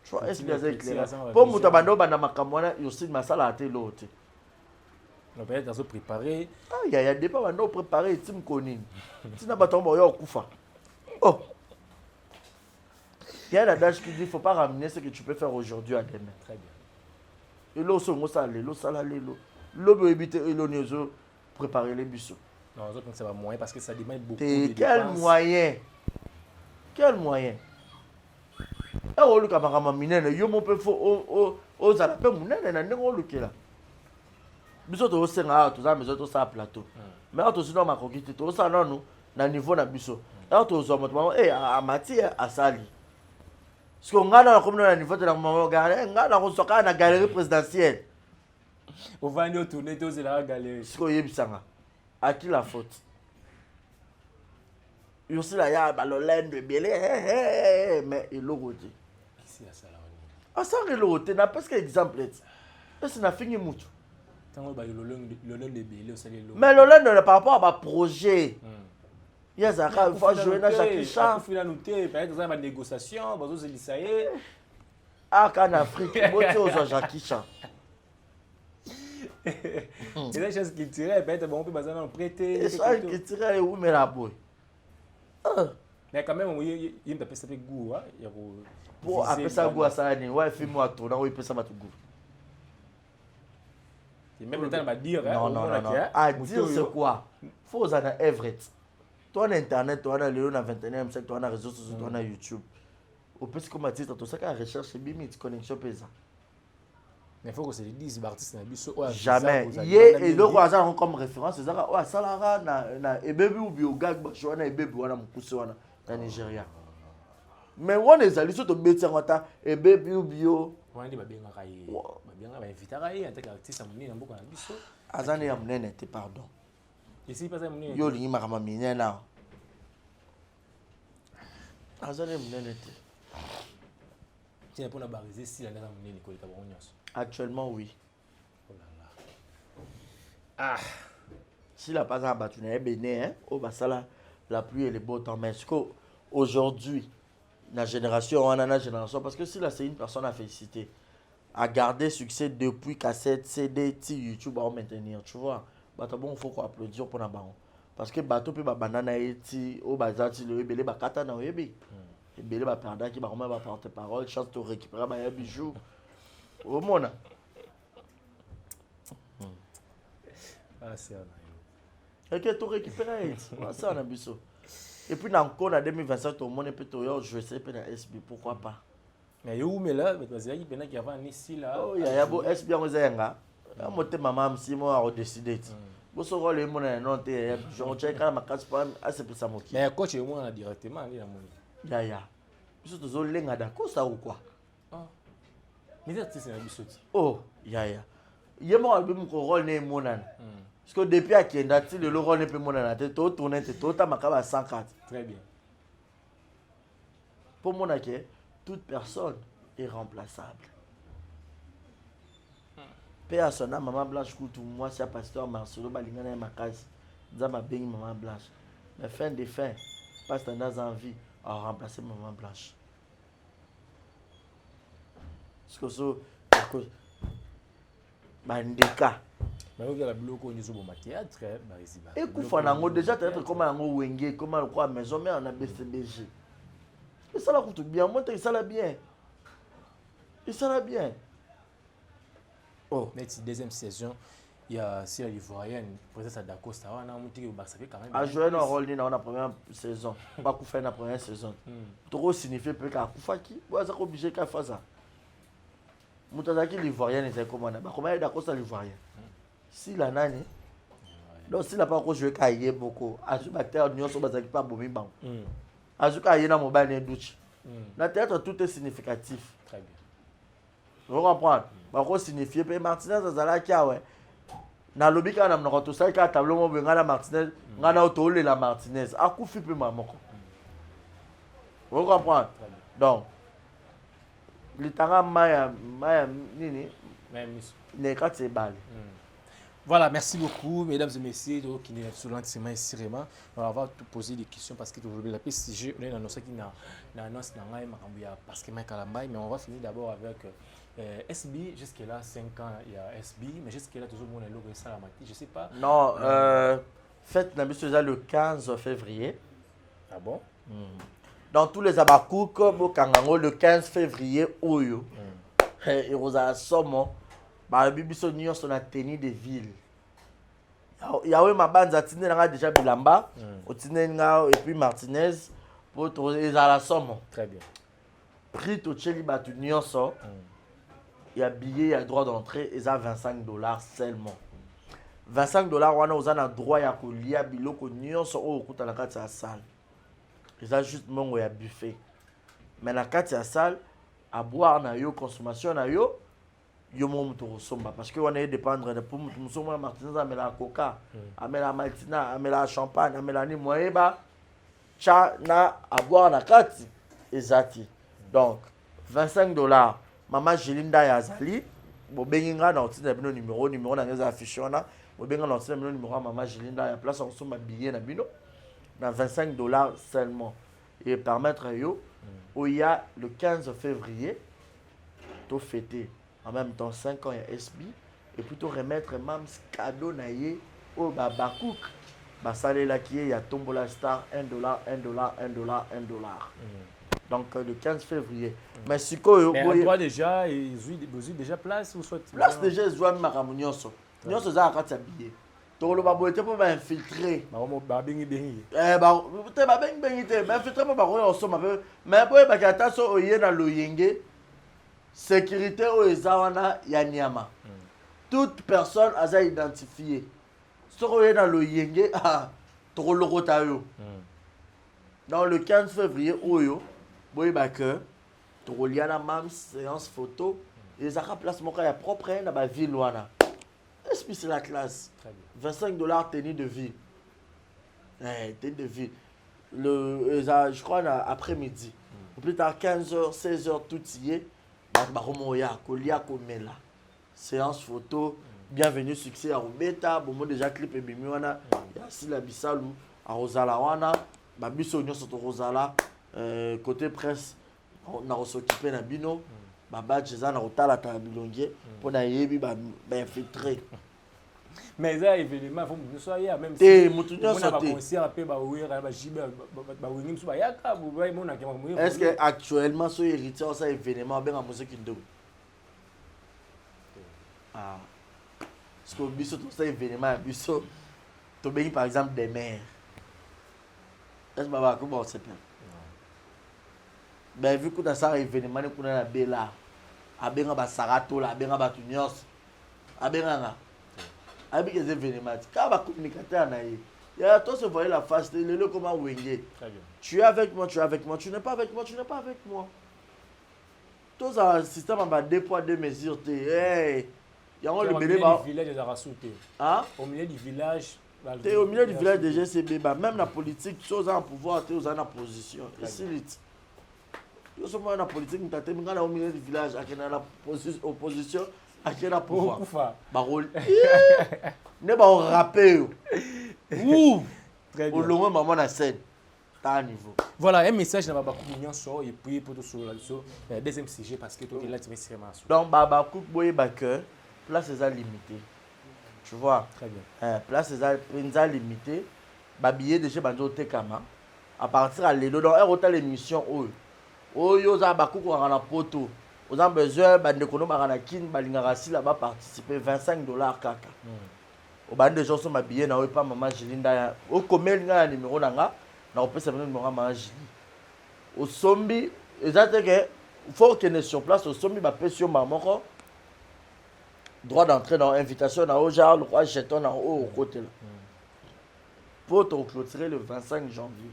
tu vois est-ce que c'est clair pour mutabando bana makambo na aussi masala ate lote on peut être préparé il y a des pas bando préparé tim konini tina batombo yo kufa oh il y a l'adage qui dit il faut pas ramener ce que tu peux faire aujourd'hui à demain très bien et l'eau sont salé l'eau salé l'eau peut éviter et l'eau nous préparer les buissons non je pense que c'est pas moyen parce que ça demande beaucoup de quel moyen et on le camarama minene yo mon peu faut aux ala pe munene na ndenge olukela biso to senga to za mezo to sa plateau mais to sinon ma kokiti to sa nanu na niveau na biso et to zo moto amati asali parce que ngana comme na niveau de la maman gare ngana ko soka na galerie présidentielle on va aller tourner tous la galerie parce que yebisanga à qui la faute aussi là, il y a Balolène de Belé, mais il l'a roté. Ici, à ça, là, Ah, ça, il l'a roté, n'a pas ce exemple. Est-ce qu'on a fini moutou? tant que le long de Bélé, ça, Mais Lolène, par rapport à mon projet, il y a Zara, il faut jouer dans Jackie Chan. Il faut noter, par exemple, dans la négociation, il faut ça y est. Ah, qu'en Afrique, il faut jouer Jackie Chan. C'est la chose qui tirait, peut-être bon, on peut baser dans le prêter. Et ça, qui tirait où, mais la boue. Mais quand même, il y a un peu de goût. Pour appeler ça goût à ça, ouais, fais-moi tourner, oui, peut ça va tout goût. Et même le temps, on va dire. Non, non, non, non. À dire, c'est quoi? Faut que ça Everett. Toi, on a Internet, toi, on a le 21e siècle, toi, on a réseaux sociaux, toi, on a YouTube. Au plus, comme tu dis, tout ça, quand recherche, c'est bimit, connexion paysan. Mais il faut que c'est les 10 artistes. Jamais. Et le hasard comme référence, c'est ça. Ouais, ça là, et bébé ou bio gag, je vois un bébé ou un mousse dans Nigeria. Mais on est allé sur le métier en temps, et bébé ou bio. On a dit bien raillé. Bien invité à railler en tant qu'artiste à mon beaucoup en biso. Azane ya mnene te pardon. Ici pas ça mon. Yo li mara mamine là. Azane mnene te. Tiens pour la bariser si la nana mon Nicole ta bon nyos. Actuellement oui. Oh là là. Ah. Si la pas à battu na béné hein, au basala la pluie et le beau temps mais est-ce qu'aujourd'hui la génération on a la génération parce que si là c'est une personne à féliciter à garder succès depuis cassette CD YouTube à maintenir tu vois bato bon faut qu'on applaudir pour na bango parce que bato pe ba banana eti au bazati le ebele ba kata na oyebi ebele ba perdant qui ba comment ba porte parole chance de récupérer ba bijou au mona Ah c'est et que tu récupérer ça on a biso et puis encore en 2027 au monde peut to je sais pas na SB pourquoi pas. Mais où mais là parce qu'il y a qui avant ici là. Oh il y a beau SB en zenga. Amote maman si moi a décidé. Bo so role mon non te je check quand ma casse pas assez pour ça moki. Mais coach moi directement ali na mon. Ya. Biso to zo lenga da ko ça ou quoi? Ah. Mais c'est na biso ti. Oh ya. Yemo album ko role ne monana. Parce que depuis à Kenda, le rôle n'est plus monana, tu to tourner tout ta makaba 104. Très bien. Pour mon aké, toute personne est remplaçable. Père son âme, maman Blanche Koutou, moi c'est pasteur Marcelo Balingana et Makaz. Zama Bengi maman Blanche. Mais fin des fins, pas tendance en vie à remplacer maman Blanche. Parce que ça, Bandeka. Mais vous avez la bloc au niveau de théâtre, et Koufanango déjà peut-être comme un Wenge, comme un quoi maison mais on a BCBG. Et ça la coûte bien, moi ça la bien. Et ça la bien. Oh, mais deuxième saison, il y a si la Ivoirienne, peut-être d'Acosta, on a monté au Barça quand même. a joué un rôle dans la première saison, pas Koufa dans la première saison. Trop signifié peut qu'à Koufa qui, ouais ça obligé qu'à faire ça. Moutazaki l'Ivoirienne était comment là, comment d'Acosta l'Ivoirienne. Si la nani donc si la pas encore joué kaye beaucoup azubateur nyonso bazaki pas bomi bango azuka yena mobile ne douche na théâtre tout est significatif très bien vous comprenez ba ko signifier pe Martinez azalaki awe na lobika na mnoko to sai ka tableau mo benga na Martinez ngana otole la Martinez akufi pe mamoko vous comprenez donc litanga maya nini même ne ka tsebali. Voilà, merci beaucoup, mesdames et messieurs, qui nous sont là, ici, vraiment. On va tout poser des questions parce que aujourd'hui, la PCG, on est dans nos qui n'annonce parce que mais on va finir d'abord avec SB. Jusque-là, 5 ans, il y a SB, mais jusque-là, toujours, on est là, ça la matinée, je sais pas. Non, fête le 15 février. Ah bon? Dans tous les abakouk, le 15 février, Oyo. Et Rosa Somo. Bah, bibiso New sur la tenue de ville. Yawe ma bande zatine nga déjà Bilamba, otine nga et puis Martinez pour trouver la somme. Très bien. Prix to cheli batu nyonso. Il y a billet, il y a droit d'entrée et ça $25 seulement. $25 wana ozana droit ya kolia biloko nyonso o okuta na kati ya salle. Et ça juste mongo ya buffet. Mais na kati ya salle à boire na yo consommation na yo yo mo somba parce que on est dépendre de pour musoma Martinez amela coca amela maltina amela champagne amela ni moeba tcha na avoir na kati ezati. Donc 25 $. Maman Jelinda Yazali, bobenga na otina bino numéro na ngeza affiché wana, bobenga na otina bino numéro maman Jelinda ya place on soma billet na bino na 25 $ seulement et permettre yo où il y a le 15 février to fêter en même temps 5 ans ya SB et plutôt remettre mams cadeau na ye au babakouk basalela qui ya tombola star $1 $1 $1 $1. Donc le 15 février. Mais si quoi mais endroit déjà ils ont déjà place ou soit place déjà ils ont makamu nyonso nyonso za akati billet tolo ba boete po ba infiltrer ba bengi te ba bengi te ba infiltrer po ba ko osoma mais po ba kata so oye na loyenge sécurité o ezawana ya nyama toute personne aza identifiée so oye na loyenge to lokota yo dans le 15 février oyo boy que Toroliana Mams séance photo et ça place mon cas propre na ba ville wana. Est-ce que c'est la classe? 25 $ tenue de ville. Tenue de ville. Je crois après-midi. Plus tard 15h, 16h tout y est. Ba romoya kolia komela. Séance photo, bienvenue succès à Robeta, bon déjà clip et bimi wana. Ya Sila Bisalou à Rosala wana, ba biso nyonso to Rosala. Côté presse on a s'occupé na bino ba badge za na otala ta bilongier pour na yebi ba infiltrer mais ça événement faut nous soyez même si mutu nyonso te concert pe ba wira ba jibe ba wingi so ba yaka bu ba mona ke mo est-ce que actuellement so héritier ça événement ben en musique ndo parce que biso tout ça événement biso to ben par exemple des mères est-ce baba ko bon c'est pas ben vu que dans ça événement nous na bela abenga ba sarato la abenga ba tunyos abenga nga abi des événements quand ba communicateur na ye ya toi se voyer la face le comment wenge tu es avec moi tu n'es pas avec moi tu n'es pas avec moi tous un système en bas 2 poids 2 mesures te hey ya on le belé ba village de Rasouté au milieu du village au milieu du village de GCB même la politique chose en pouvoir tu en position et si yo sommes dans la politique nous t'attendons dans au milieu du village à la opposition à quel pouvoir barol ne ba rapper ou très bien au long maman na scène ta niveau voilà un message na baba nyonso et puis pour tout sur la deuxième sujet parce que toi il a tiré vraiment donc baba coupe boye ba que place est limitée tu vois très bien place est limitée ba billet déjà banjo tekama à partir à lelo dans un hôtel émission oyo za bakuku na poto aux a besoin bande kono na kin balingaka si là-bas participer 25 $ kaka au bande de gens sont habillés na pas maman Jelinda au komel nga numéro nanga na opesa numéro maman Jelinda au sombi exactement que faut que sur place au sombi ba pression mamoko droit d'entrée dans invitation na au genre le roi jeton na au côté là pour te clôturer le 25 janvier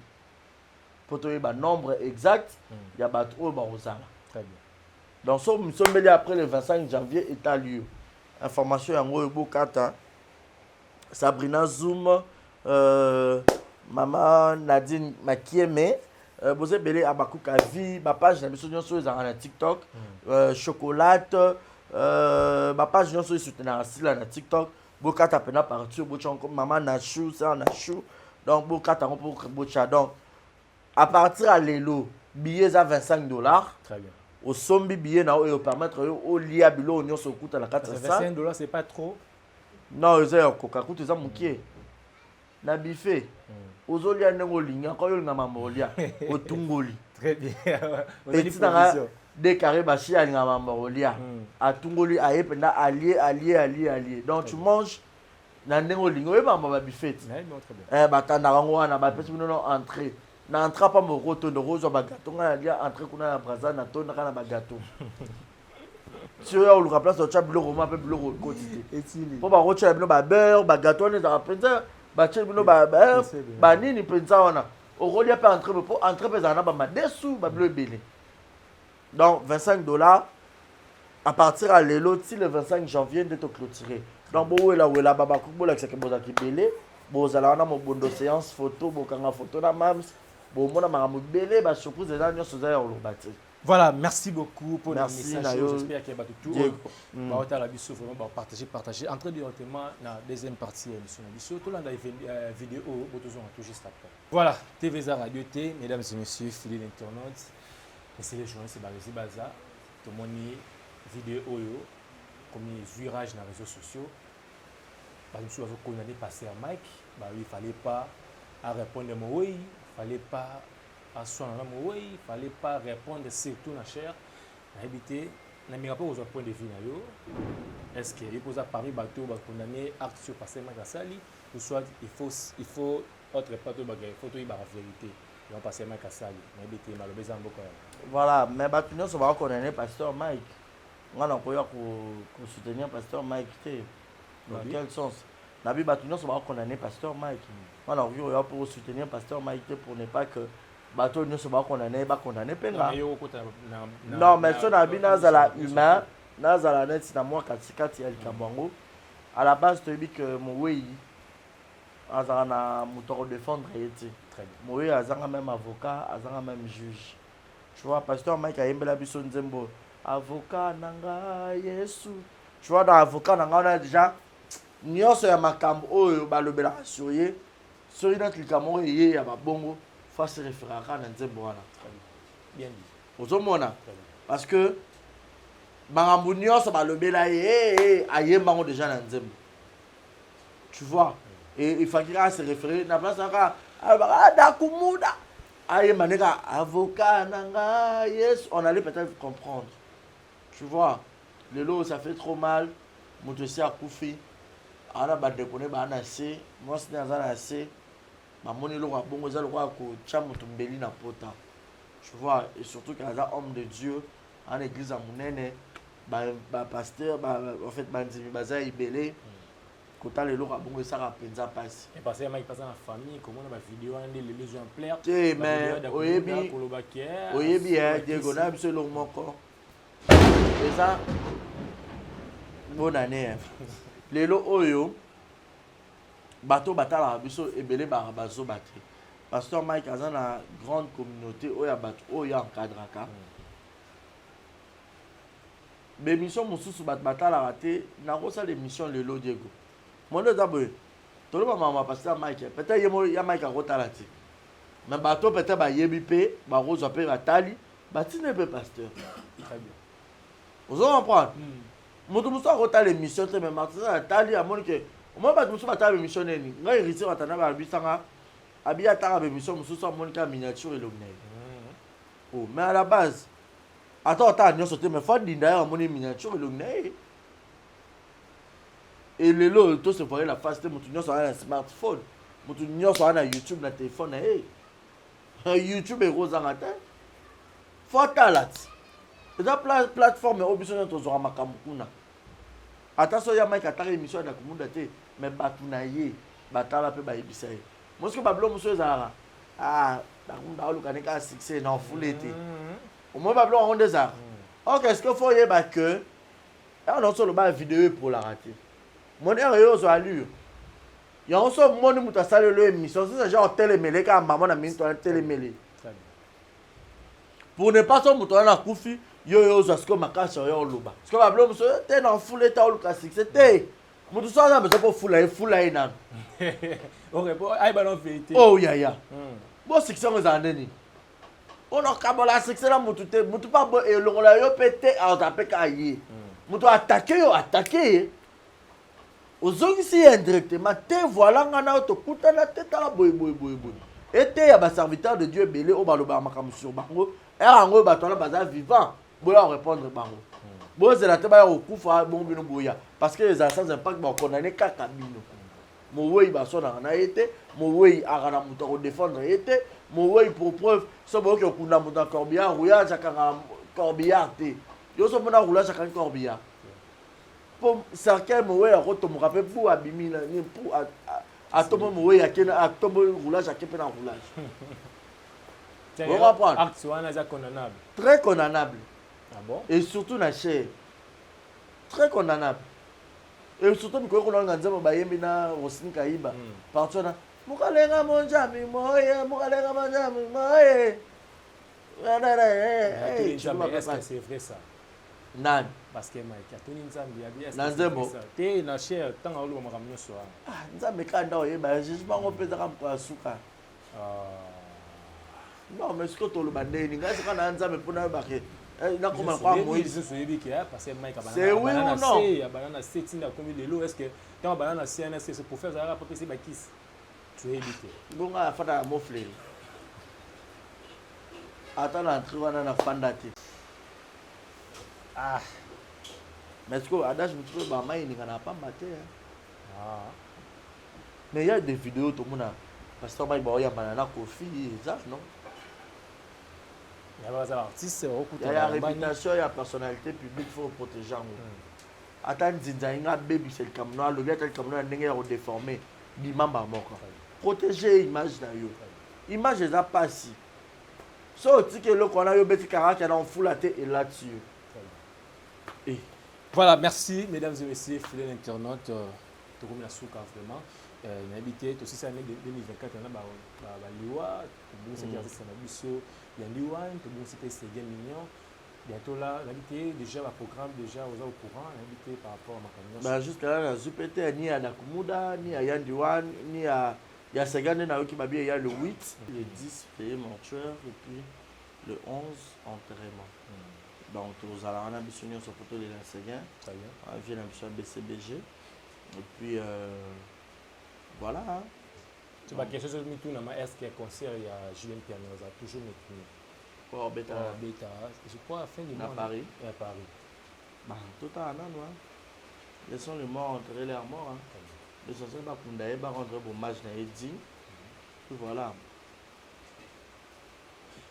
pour te dire nombre exact il y a batro barosala très bien donc nous sommes après le 25 janvier est à lieu information yango ebokata Sabrina Zoom maman Nadine Makieme vous avez belé abakuka vie ma page na biso nyonso ezanga na TikTok chocolate ma page nyonso soutenir sila na TikTok bokata pena partout bochonko maman Nachou ça Nachou donc bokata pour bocha donc à partir à l'élo billets à 25 $. Très bien. Au sombi billet na o permettre au lia bilo nyonso so kuta la 400. 25 $, c'est pas trop. Non, c'est coca kuta za mukie. Na buffet. Ozolia nengo linga ko yo ngama molia otungoli. Très bien. Et tanga de carré bachi ali ngama molia. Atungoli ayependa allié. Donc tu manges na nengo linga o ba buffet. Très bien. Batanda rango wana ba pesi bino entrée. Na entra pas mon roto de rose ba gâteau nga lia entrer kuna na braza na tona kana ba gâteau. Si on a le remplace au chat bleu roman peu bleu quotidien. Pour ba rocha bino ba beurre ba gâteau ne za penza ba chat bino ba ba nini penza wana. Au rolia pas entrer pour entrer pesa ba madesu ba bleu belé. Donc 25 $ à partir à l'élo le 25 janvier de te clôturer. Donc bo là baba kubo la que boza ki belé. Bozala na mo bondo séance photo bokanga photo na mams bon mona makambo belé ba surprise eza nyonso za ya oloba te. Voilà, merci beaucoup pour le Merci, message. Nayo. J'espère qu'il y a tout. Bah, la biso vraiment partager. Entrer directement dans la deuxième partie de l'émission. Biso tout la vidéo tout juste après. Voilà, TVza Radio T, mesdames et messieurs, fidèles internautes. C'est les journalistes c'est Baza. Tout le monde vidéo comme virage dans les réseaux sociaux. Bah, nous avons condamné passer à Mike. Bah, il fallait pas répondre à moi, il fallait pas à soi il ne fallait pas répondre surtout na cher habité na mi rapport aux point de vue na yo est-ce que il pose à Paris bateau ba condamner acte sur passer Makasali ou soit il faut autre bateau ba photo y ba vérité il va passer Makasali na habité malobeza mboko Voilà, mais bateau nyonso ba condamner pasteur Mike ngana ko ya ko soutenir pasteur Mike té dans quel sens na bi bateau nyonso ba condamner pasteur Mike ngana ko ya pour soutenir pasteur Mike té pour ne pas que bateau nyonso ba condamner penga non mais so na bi nazala humain nazala net na moi katikati ya likambango à la base tu dis que Moui azala na moto défendre été très bien Moui azanga même avocat azanga même juge tu vois pasteur Mike ayembela biso nzembo avocat nanga Yesu tu vois dans avocat nanga on a déjà nyonso ya makambo oyo balobela sur ye sur notre likambango ye ya babongo se référer à nzembo wana bien dit ozomona parce que bangambu nyonso balobela ye ayembango déjà na nzembo tu vois et il faut qu'il se référer na place aka dakumuda ayemba neka avocat nanga yes on allait peut-être comprendre tu vois le lot ça fait trop mal moto si akufi ana ba déconner ba na se moi c'est dans la se mamoni lo kwa bongo za lo kwa ko cha moto mbeli na pota tu vois et surtout qu'il y a un homme de Dieu en église à Mounene ba pasteur en fait bandimi baza ibelé kota le lo kwa bongo ça rapenza passe et parce que il passe en famille comment on a vidéo en les lésions plaire tu mais oyebi Diego na biso lo moko et ça bonne année lelo oyo bateau batala biso ebele bazo battre pasteur Mike aza na grande communauté oya bato oya encadraka be mission mususu bat batala raté na kosa les missions lelo Diego mondo zaboy tolo mama pasteur Mike peut-être yemo ya Mike akotala ti mais bateau peut-être ba yebi pe ba rozo pe batali batine pe pasteur très bien vous comprendre moto muso akotala les missions te mais martin atali amoni que moi bato muso batala les missions neni ngai héritier batana ba bisanga abia tanga be mission muso amoni ka miniature elomne oh mais à la base attends nyoso te mais faut dinda ya amoni miniature elomne et le lot tout se voyait la face de moto nyoso na smartphone moto nyoso na YouTube na téléphone YouTube et rozanga te faut talat et la plateforme obiso na tozora makambo kuna attention ya Mike ataka émission na kumunda te mais batu na ye batala pe ba yebisa ye mosko bablo muso ezara bakunda oluka ka succès na foule te au moins bablo on des arts OK est-ce que faut yeba que on a solo ba vidéo pour la rater mon erreur zo allure ya on so moni muta sale le émission c'est genre télémélé ka maman na minto télémélé pour ne pas so muto na kufi yo zo sko makasa yo loba parce que bablo muso te na foule ta oluka succès te mutu so na beso pour foula na OK bon ay ba non vérité oh ya bo succès ngozandeni on a kabola succès na mutu te mutu pa bo e longola yo pété a taper ka yi mutu attaquer ozongisi indirectement te voilà ngana to kutana te tala boy était ya ba serviteur de Dieu belé o baloba makambo sur bango erango batona baza vivant boya répondre bango bo c'est la te ba okufa bon bino boya parce que les sans impact ba condamner kaka bino mo wei ba sona na été mo wei agana muto ko défendre été mo wei pour preuve so bo ke okunda muto corbillard rouya chakanga corbillard te yo so mona roula chakanga corbillard pour certains mots à route me rappelle pour abimi ni pour à tomber mots à quel à tomber roulage à quel roulage on va prendre acte est condamnable très condamnable ah bon et surtout na chair très condamnable et surtout quand on a nzamba ba yembi na Rosine Kaiba partout na Mukalenga monjami moye, mukalenga monjami moye. Est-ce que c'est vrai ça? Nan. Parce que Mike, tu n'es pas bien. Nanzembo. Tu es na cher, tant à l'eau, ma soir. Ah, nzambe kanda oyeba, justement on peut dire kwa suka. Non, mais ce que tu le bandé, ninga c'est quand nzambe pona baké. Na comment quoi Moïse. Parce que Mike a c'est oui ou non? Il y a banana 7 na comme de l'eau, est-ce que quand banana CNS c'est pour faire ça pour passer bakis. Tu es évité. Bon à fata mofler. Attends l'entrée wana na fandati. Ah. Mais est-ce que Adage me trouve bah maï n'en a pas maté. Ah. Mais il y a des vidéos tout le monde a pasteur Mike bah il y a banana Kofi ça non? Il y a des artistes il y a la réputation, il y a la personnalité publique, il faut protéger. Attends, Zinzaïna, baby, c'est le Cameroun, le gars, c'est le Cameroun, il est déformé. Dimamba mort. Protéger l'image d'ailleurs. L'image n'est pas si. Sauf que le qu'on a eu petit caractère, on fout la tête et là-dessus. Voilà, merci mesdames et messieurs, fidèles internautes. Tout comme la souka vraiment. N'habitez aussi cette année 2024, il y a Liwa, tout le monde s'est dit il y a Liwan, tout le monde s'est dit mignon. Bientôt là, l'habité déjà le programme déjà aux au courant, l'habité par rapport à ma camion. Bah jusqu'à là, Zupete ni à Nakumuda, ni à Yandiwan, ni à Yasegane Naoki Babi, il y a le 8, le 10 payé mortuaire et puis le 11 enterrement. Donc aux allons a mission sur photo de l'Inséguin. Très bien. On vient la mission BCBG. Et puis voilà. Tu vas quelque chose de tout dans est-ce qu'il y a concert il y a Julien Piano ça toujours maintenu. Oh bêta. Bêta. Je crois à fin du mois. À Paris. À Paris. Bah tout à l'heure non. Ils sont les morts enterrés les morts. Les sont pas condamnés pas rentrer pour match na Eddy. Puis voilà.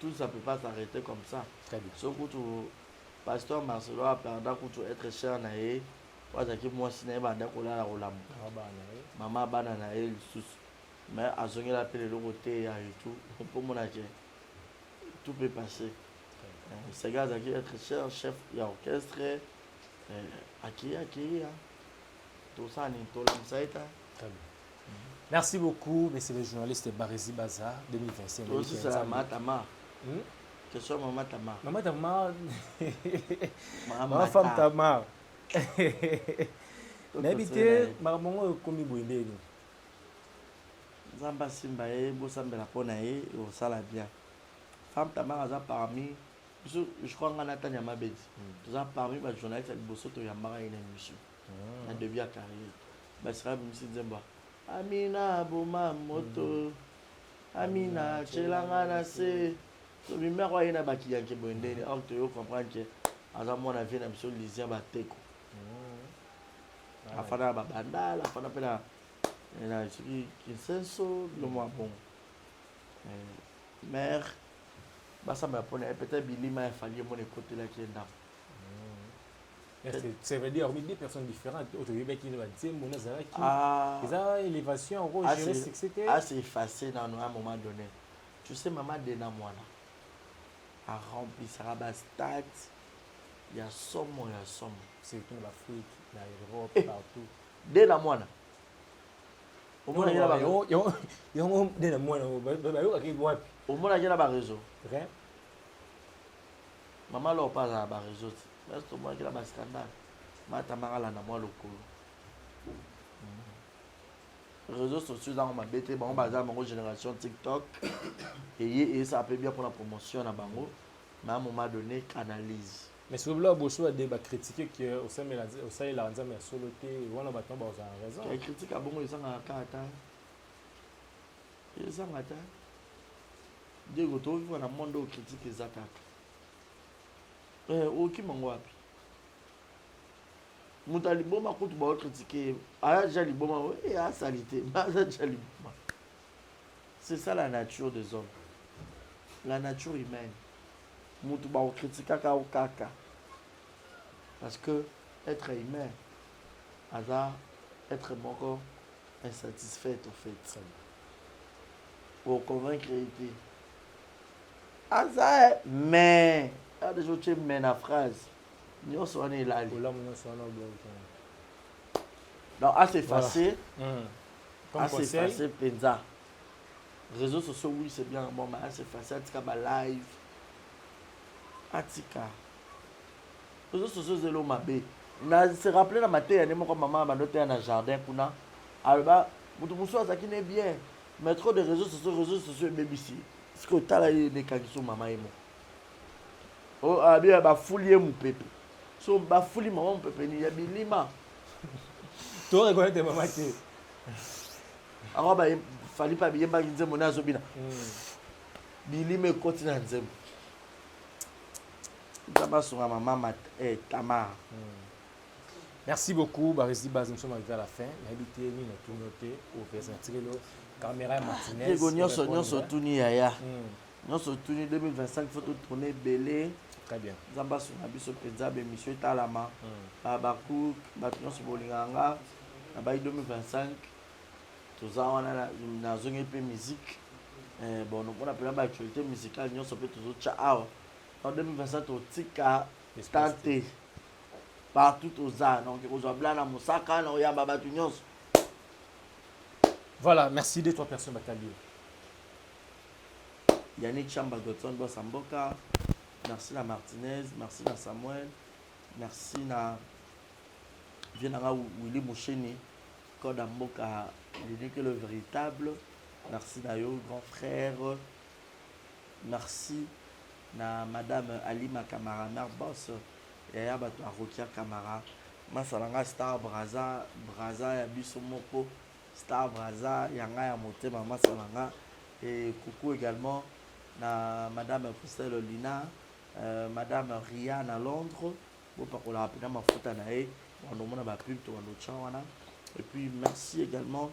Tout ça peut pas s'arrêter comme ça. Très bien. Sauf que pasteur Marcelo a perdu pour être cher na e. Parce que moi si na banda ko la rolam. Maman bana na e sous. Mais à zonge la pelle le côté et tout. Pour mon âge. Tout peut passer. Ces gars qui être cher chef et orchestre qui tout ça ni tout l'homme ça est. Très bien. Merci beaucoup, monsieur le journaliste Barési Baza 2025. Aussi c'est la Matama. Question Maman Tamar. Maman Tamar. Ma femme Tamar. N'habitez maman comme boindé. Zamba Simba et Bosambela Ponae au sala bien. Femme Tamar a parmi je crois qu'on a Tanya Mabedi. Nous avons parmi les journalistes avec Bossoto Yamara une émission. Un début à carrière. Bah c'est M. Zemba. Amina Boma Moto. Amina Chelanga Nase. Le numéro est là qui est bon. Alors tu comprends que à un moment on a vu une émission Lizia Bateko. La fana Babanda, la fana pela. Et là qui senso le mois bon. Mère ça me peut-être Billy m'a fallu mon côté là qui est là. Ça veut dire des personnes différentes. Au Québec, il va dire mon Nazara qui ils ont élévation en gros gérer c'était assez effacé dans un moment donné. Tu sais maman Dena Moana a rempli ça bas stade. Il y a somme, c'est tout l'Afrique, l'Europe partout. Dena Moana. Au moins il y a Dena Moana au moins il y a la réseau. Rien. Maman là pas à la réseau. Mais c'est moi qui a un scandale. Ma tamara là na moi lokolo. Réseaux sociaux dans ma bête bon bazar mon génération TikTok et ça peut bien pour la promotion na bango mais à un moment donné canalise. Mais sur le blog Bosso a débat critiqué que au sein la nzambe a soloté wana bato ba za raison. Les critiques à bongo ils sont en kata. Ils sont en kata. Diego to vivre dans le monde où critique les attaques. Aucun mangwapi. Moutaliboma quand tu vas critiquer, Jaliboma et à salité, Jaliboma. C'est ça la nature des hommes. La nature humaine. Moutuba critiquer kaka. Parce que être humain, être encore insatisfait au fait. Pour convaincre été. Mais je mets la phrase. Nous sommes là. Donc, assez facile. Assez facile, Penza. réseaux sociaux oui c'est bien bon mais c'est facile atika ba live atika réseaux sociaux zelo mabe na se rappeler na matin ya nemo kwa maman bandote na jardin kuna alba mutu muso azaki ne bien mais trop de réseaux sociaux BBC ce que tala ne kangiso mama emo oh abia ba foulier mu pepe so ba fouli maman mu pepe ni ya bilima tu reconnaître maman te alors ba fali pas bien ba nzembo na zobina bilima continue nzembo d'abord sur maman Tamar. Merci beaucoup Barisi Baz, nous sommes arrivés à la fin l'habité ni na tout noté au présenter caméra Martinez nyonso tuni yaya nyonso tuni 2025 faut tourner belé très bien zamba sur biso penza be monsieur talama baku nyonso bolinganga na ba 2025 toza wana na zonge pe musique bon on appelle ba actualité musicale nyonso pe tozo cha awa en 2027 au tika tante partout aux arts donc aux blana musaka na oyamba batu nyonso. Voilà, merci de 3 personnes Batalio. Yannick Chamba Godson Bossamboka, merci à Martinez, merci à Samuel, merci à Vienanga Willy Moucheni, Code Amboka, l'unique le véritable, merci à Yo grand frère, merci à Madame Alima Kamara, mère boss, et à Rokia Kamara, Masalanga Star Braza, ya Bissomoko. Star Braza, Yanga Yamote, Maman Salanga, et coucou également à Madame Christelle Lina, Madame Rian à Londres, pour qu'on la rappelle ma faute à Nae, on a ma pub, et puis merci également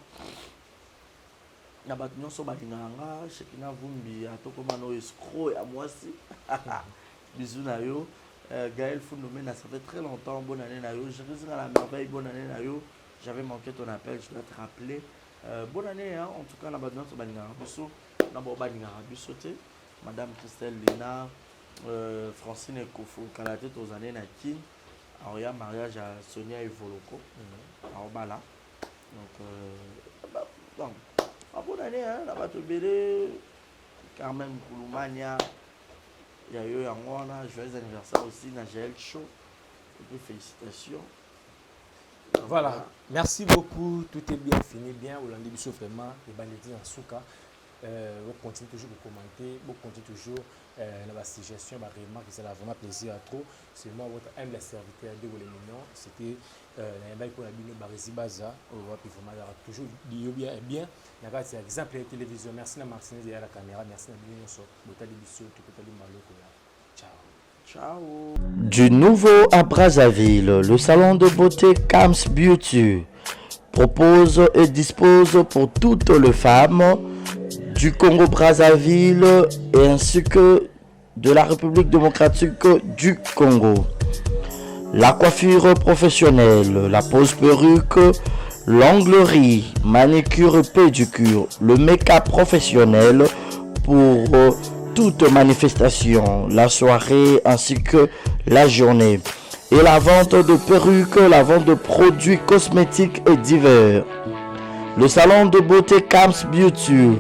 à Batunion Sobalinganga, Shekina Vumbi, à Tokomano Escro et à moi aussi. Bisous Nayo, Gaël Founoumé, ça fait très longtemps, bonne année Nayo, je résine à la merveille, bonne année Nayo. J'avais manqué ton appel, je dois te rappeler. Bonne année, hein? En tout cas, la Badouane sur Balingarabiso, Madame Christelle Lina, Francine et Kofo, Kalate, aux années Nakin, alors il y a mariage à Sonia et Voloko, alors là. Donc, bonne année, hein? La Batobélé, Carmen Kouloumania, il y a eu un joyeux anniversaire aussi, Nagel Show, et puis félicitations. Voilà, merci beaucoup, tout est bien fini, bien, au lundi, vraiment, les bandits en souka, vous continuez toujours à commenter, vous continuez toujours la suggestion, ma remarque, c'est vraiment plaisir à trop, c'est moi votre humble serviteur de vos millions, c'était la pour la bine Barisi Baza, toujours bien, il y a un exemple de télévision, merci à Martinez et à la caméra, merci à Bino, Bota Libisio, tout le monde, ciao. Ciao. Du nouveau à Brazzaville, le salon de beauté Kams Beauty propose et dispose pour toutes les femmes du Congo-Brazzaville et ainsi que de la République démocratique du Congo. La coiffure professionnelle, la pose perruque, l'onglerie, manicure et pédicure, le make-up professionnel pour toute manifestation, la soirée ainsi que la journée. Et la vente de perruques, la vente de produits cosmétiques et divers. Le salon de beauté Kams Beauty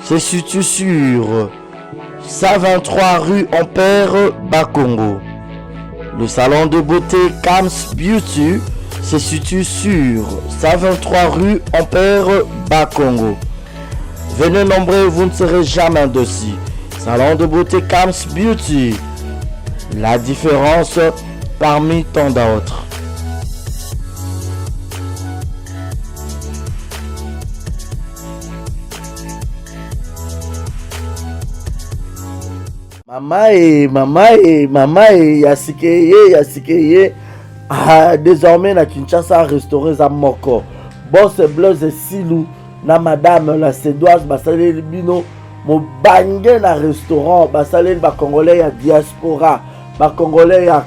se situe sur 123 rue Ampère, Bakongo. Le salon de beauté Kams Beauty se situe sur 123 rue Ampère, Bakongo. Venez nombreux, vous ne serez jamais dessus. Salon de beauté Kams Beauty. La différence parmi tant d'autres. Mama Yasikeye. Ah, désormais na Kinshasa restauré za moko. Boss Blaise Silou na madame la Sédoise basaleli bino mo bangé na restaurant basaleli ba congolais ya diaspora, ba congolais ya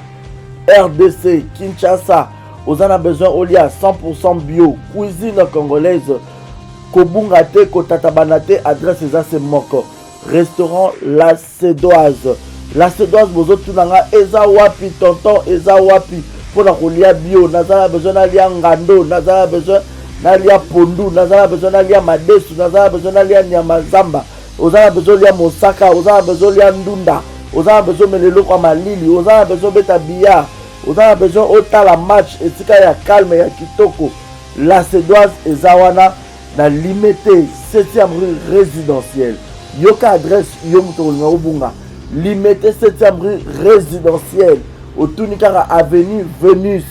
RDC Kinshasa. Vous en avez besoin au lit à 100% bio, cuisine congolaise. Kobunga te kotatabana te, adresse c'est moko. Restaurant La Sédoise. La Sédoise bozo tunanga eza wapi tonton eza wapi pour la kolia bio, nazala besoin d'aller ngando, nazala besoin nalia pondu, nazala besoin nalia madesu, nazala besoin nalia nyama zamba, ozala besoin lia mosaka, ozala besoin lia ndunda, ozala besoin melelo kwa malili, ozala besoin beta billard, ozala besoin otala match etika ya calme ya kitoko. La Cédoise ezawana na limité 7e rue résidentielle. Yoka adresse yomutolinga obunga. Limité 7e rue résidentielle. Otunikara avenue Vénus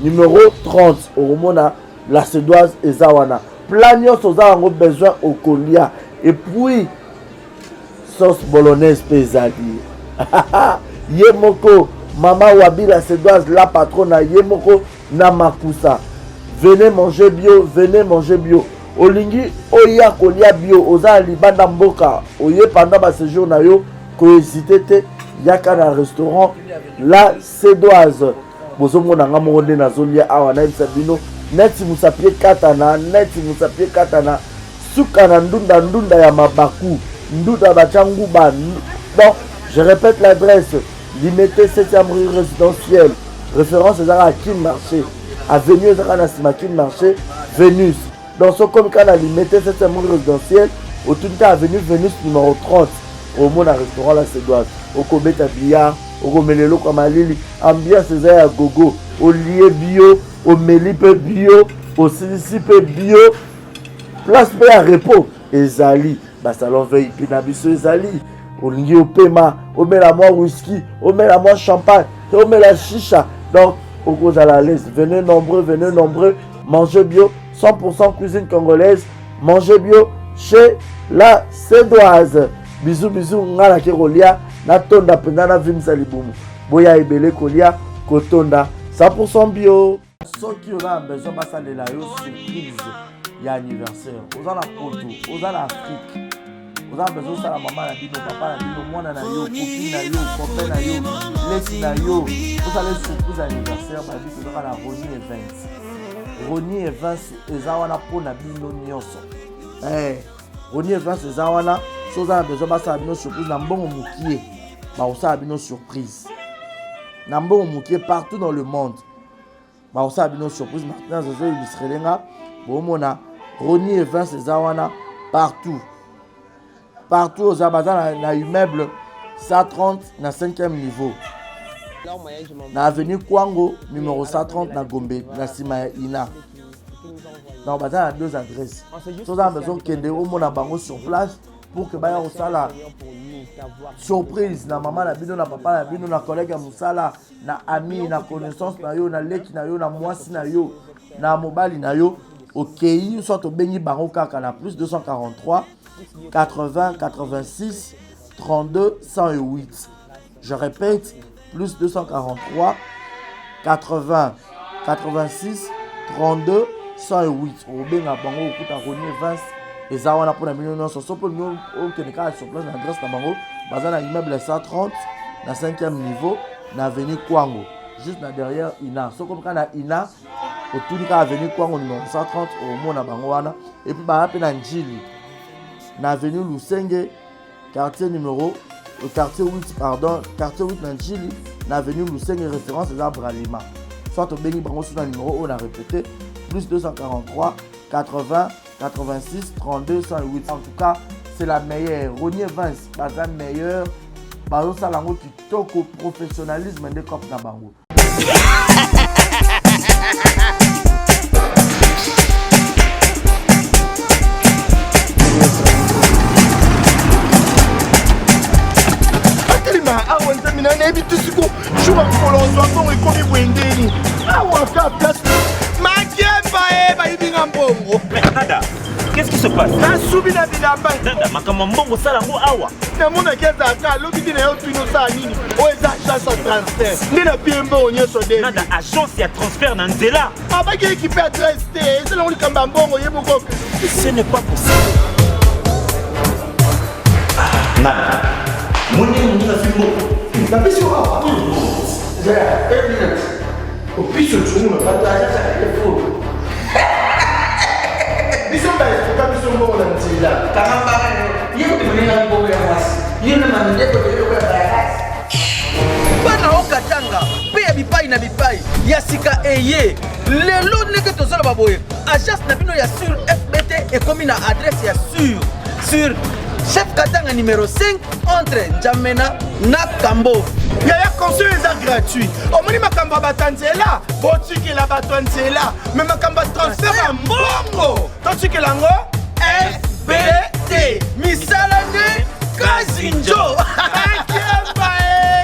numéro 30. Oromona la Cédoise ezawana. Planios ozawango besoin au colia. Et puis sauce bolognaise pesadi. Yemoko Mama Wabi la Cédoise la patronne Yemoko Namakusa. Venez manger bio, venez manger bio. Olingi oya kolia bio, oza libanda mboka. Oye pendant ba séjour na yo, ko hésiter te yaka na restaurant La Cédoise. Bozo mona nga mo na zolia awa na bisabino. Neti musapie katana. Suka na ndunda ya mabaku. Ndunda bachangu ba. Bon, je répète l'adresse. Limité 7e rue résidentielle. Référence à Kin Marché. Avenue Kin Marché. Vénus. Dans ce comme quand on a limité 7e rue résidentielle. Au tout cas, avenue Vénus numéro 30. Au monde restaurant La Cédoise. Au Kobeta Billard. Au Romelelo Kamalili. Ambiance à gogo. Au lié bio. Au Melipe bio. Au Silicipe bio. Place B à repos. Ezali. Salon veille. Pinabiso Ezali. Au lié au paiement. On met la moi whisky, on met la moi champagne, on met la chicha. Donc, au cause à la laisse. Venez nombreux, mangez bio, 100% cuisine congolaise, mangez bio chez La Cédoise. Bisous, ngala kerolia, na tonda pendana vim salibumu. Boya ebele kolia, kotonda, 100% bio. Ceux qui ont besoin de passer la surprise, il y a anniversaire. Aux en Poto, aux en Afrique. Vous avez besoin de ça, la maman, la bino, papa, la bino, moi, na yo, copine, na yo, copain, na yo, laisse na yo. Vous allez surprise anniversaire, ma vie, vous aurez la Ronnie Evans. Ronnie Evans, ezawana pour na bino nyonso. Ronnie Evans, ezawana, si vous avez besoin de ça, la bino surprise, na mbongo moukié. Bah, vous avez bino surprise. Na mbongo moukié partout dans le monde. Bah, vous avez bino surprise. Maintenant, vous avez illustré les gars. Bon, mona, Ronnie Evans, ezawana, partout. Partout aux Amazons, na immeuble 130 na 5e niveau. Na avenue Kwango, numéro 130 na Gombe, na Sima Ina. Donc, on a 2 adresses. Si vous avez besoin de au monde bango sur place pour que baya osala surprise na maman na bino na papa na bino na collègue ya musala na ami na connaissance na yo na leki na yo na mwasi na yo na mobali na yo. OK, soit au bengi bango kaka na plus 243 80 86 32 108. Je répète, plus 243 80 86 32 108. Au benga bango okuta Ronnie Evans ezawana pour la million so pour nous au Kenya sur place na adresse na bango bazana immeuble 130 na 5e niveau na avenue Kwango juste na derrière Ina. So comme kana Ina au tout cas avenue Kwango numéro 130 au mona bango wana et puis ba na Njili na avenue Lusenge, quartier 8 Nanjili, na avenue Lusenge, référence des arbres à Lima. Soit au Béni Bango sur le numéro, on a répété, plus 243 80 86 32 108. En tout cas, c'est la meilleure. Ronnie Evans, pas la meilleure. Bazo Salango qui toque au professionnalisme des copes na Bango. awa nzamina nayebi tusiku shuka kolonzo mbongo ekomi bwendeni awa ka place makemba bayibinga mbongo. Nada, qu'est-ce qui se passe? nasubi na bilamba Nada, makambo mbongo sala ngo awa namonaki ezalaka alobi ntina yo twino osala nini oyo eza agence ya transfert nde na pie mbongo nyonso de Nada, agence ya transfert na nzela abaki ekipe adresse te ezalango likambo ya mbongo yeboko. Ce n'est pas possible. Nada, moni na fimbo napesi yo awa zaya 1 minute opiso tsumu na pataja za telefone biso baesuka biso mbongo na nzela kangamba yekotemenenga mbongo ya mwasi yena mamindeko teloko ya bayakasi bana okatanga mpe ya bipai na bipai ya sika eye lelo ndenge tozoloba boye agence na bino ya sur FBT ekomi na adresse ya sur chef katanga numéro 5 entre Njamena na Kambo. yaya conseil eza gratuit omoni makambo ya bato ya nzela botikela bato ya nzela me makambo ya transfert ya mbongo totikela yango FBT misala nde kazinjo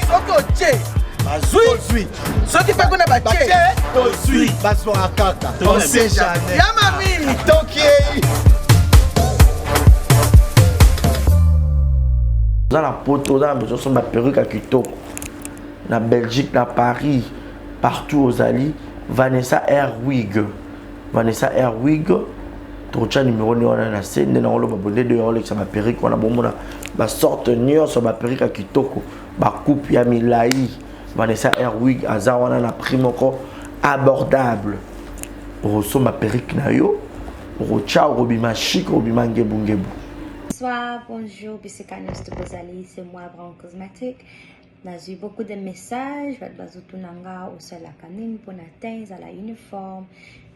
soko tie bazwi soki mpe kuna batie tozwi bazwaka kaka osejane ya mami tokei Dans la poto, dans besoin de ma perruque à Kitoko. Na Belgique, na Paris, partout aux alliés. Vanessa Airwig. Vanessa Airwig. Trocha numéro 9 on a scène. Nous avons abonné de Rolex à ma perruque. On a bon ma sorte nuit sur ma perruque à Kitoko. Ma coupe ya Milai. Vanessa Airwig. Azar on a la prime encore abordable. Rosso ma perruque na yo. Rocha robima chic robima ngebu ngebu. Bonsoir, bonjour, Bissekanos de Bozali, c'est moi, Brown Cosmétique. J'ai eu beaucoup de messages, Bazutunanga, au sol la canine, pour atteindre à la uniforme.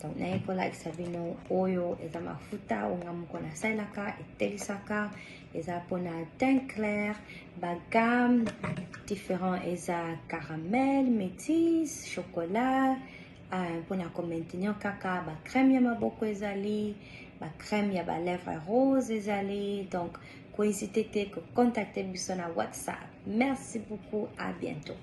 Donc, n'a pas like Sabino, Oyo, et ma futa, ou n'a Sailaka, et Telisaka, et ça pour teint clair, bagam, différents, et ça caramel, métis, chocolat, pour maintenir caca, crème, yama beaucoup, ezali. Ma crème, il y a ma lèvre rose, ezali. Donc, n'hésitez pas à contacter sur WhatsApp. Merci beaucoup, à bientôt.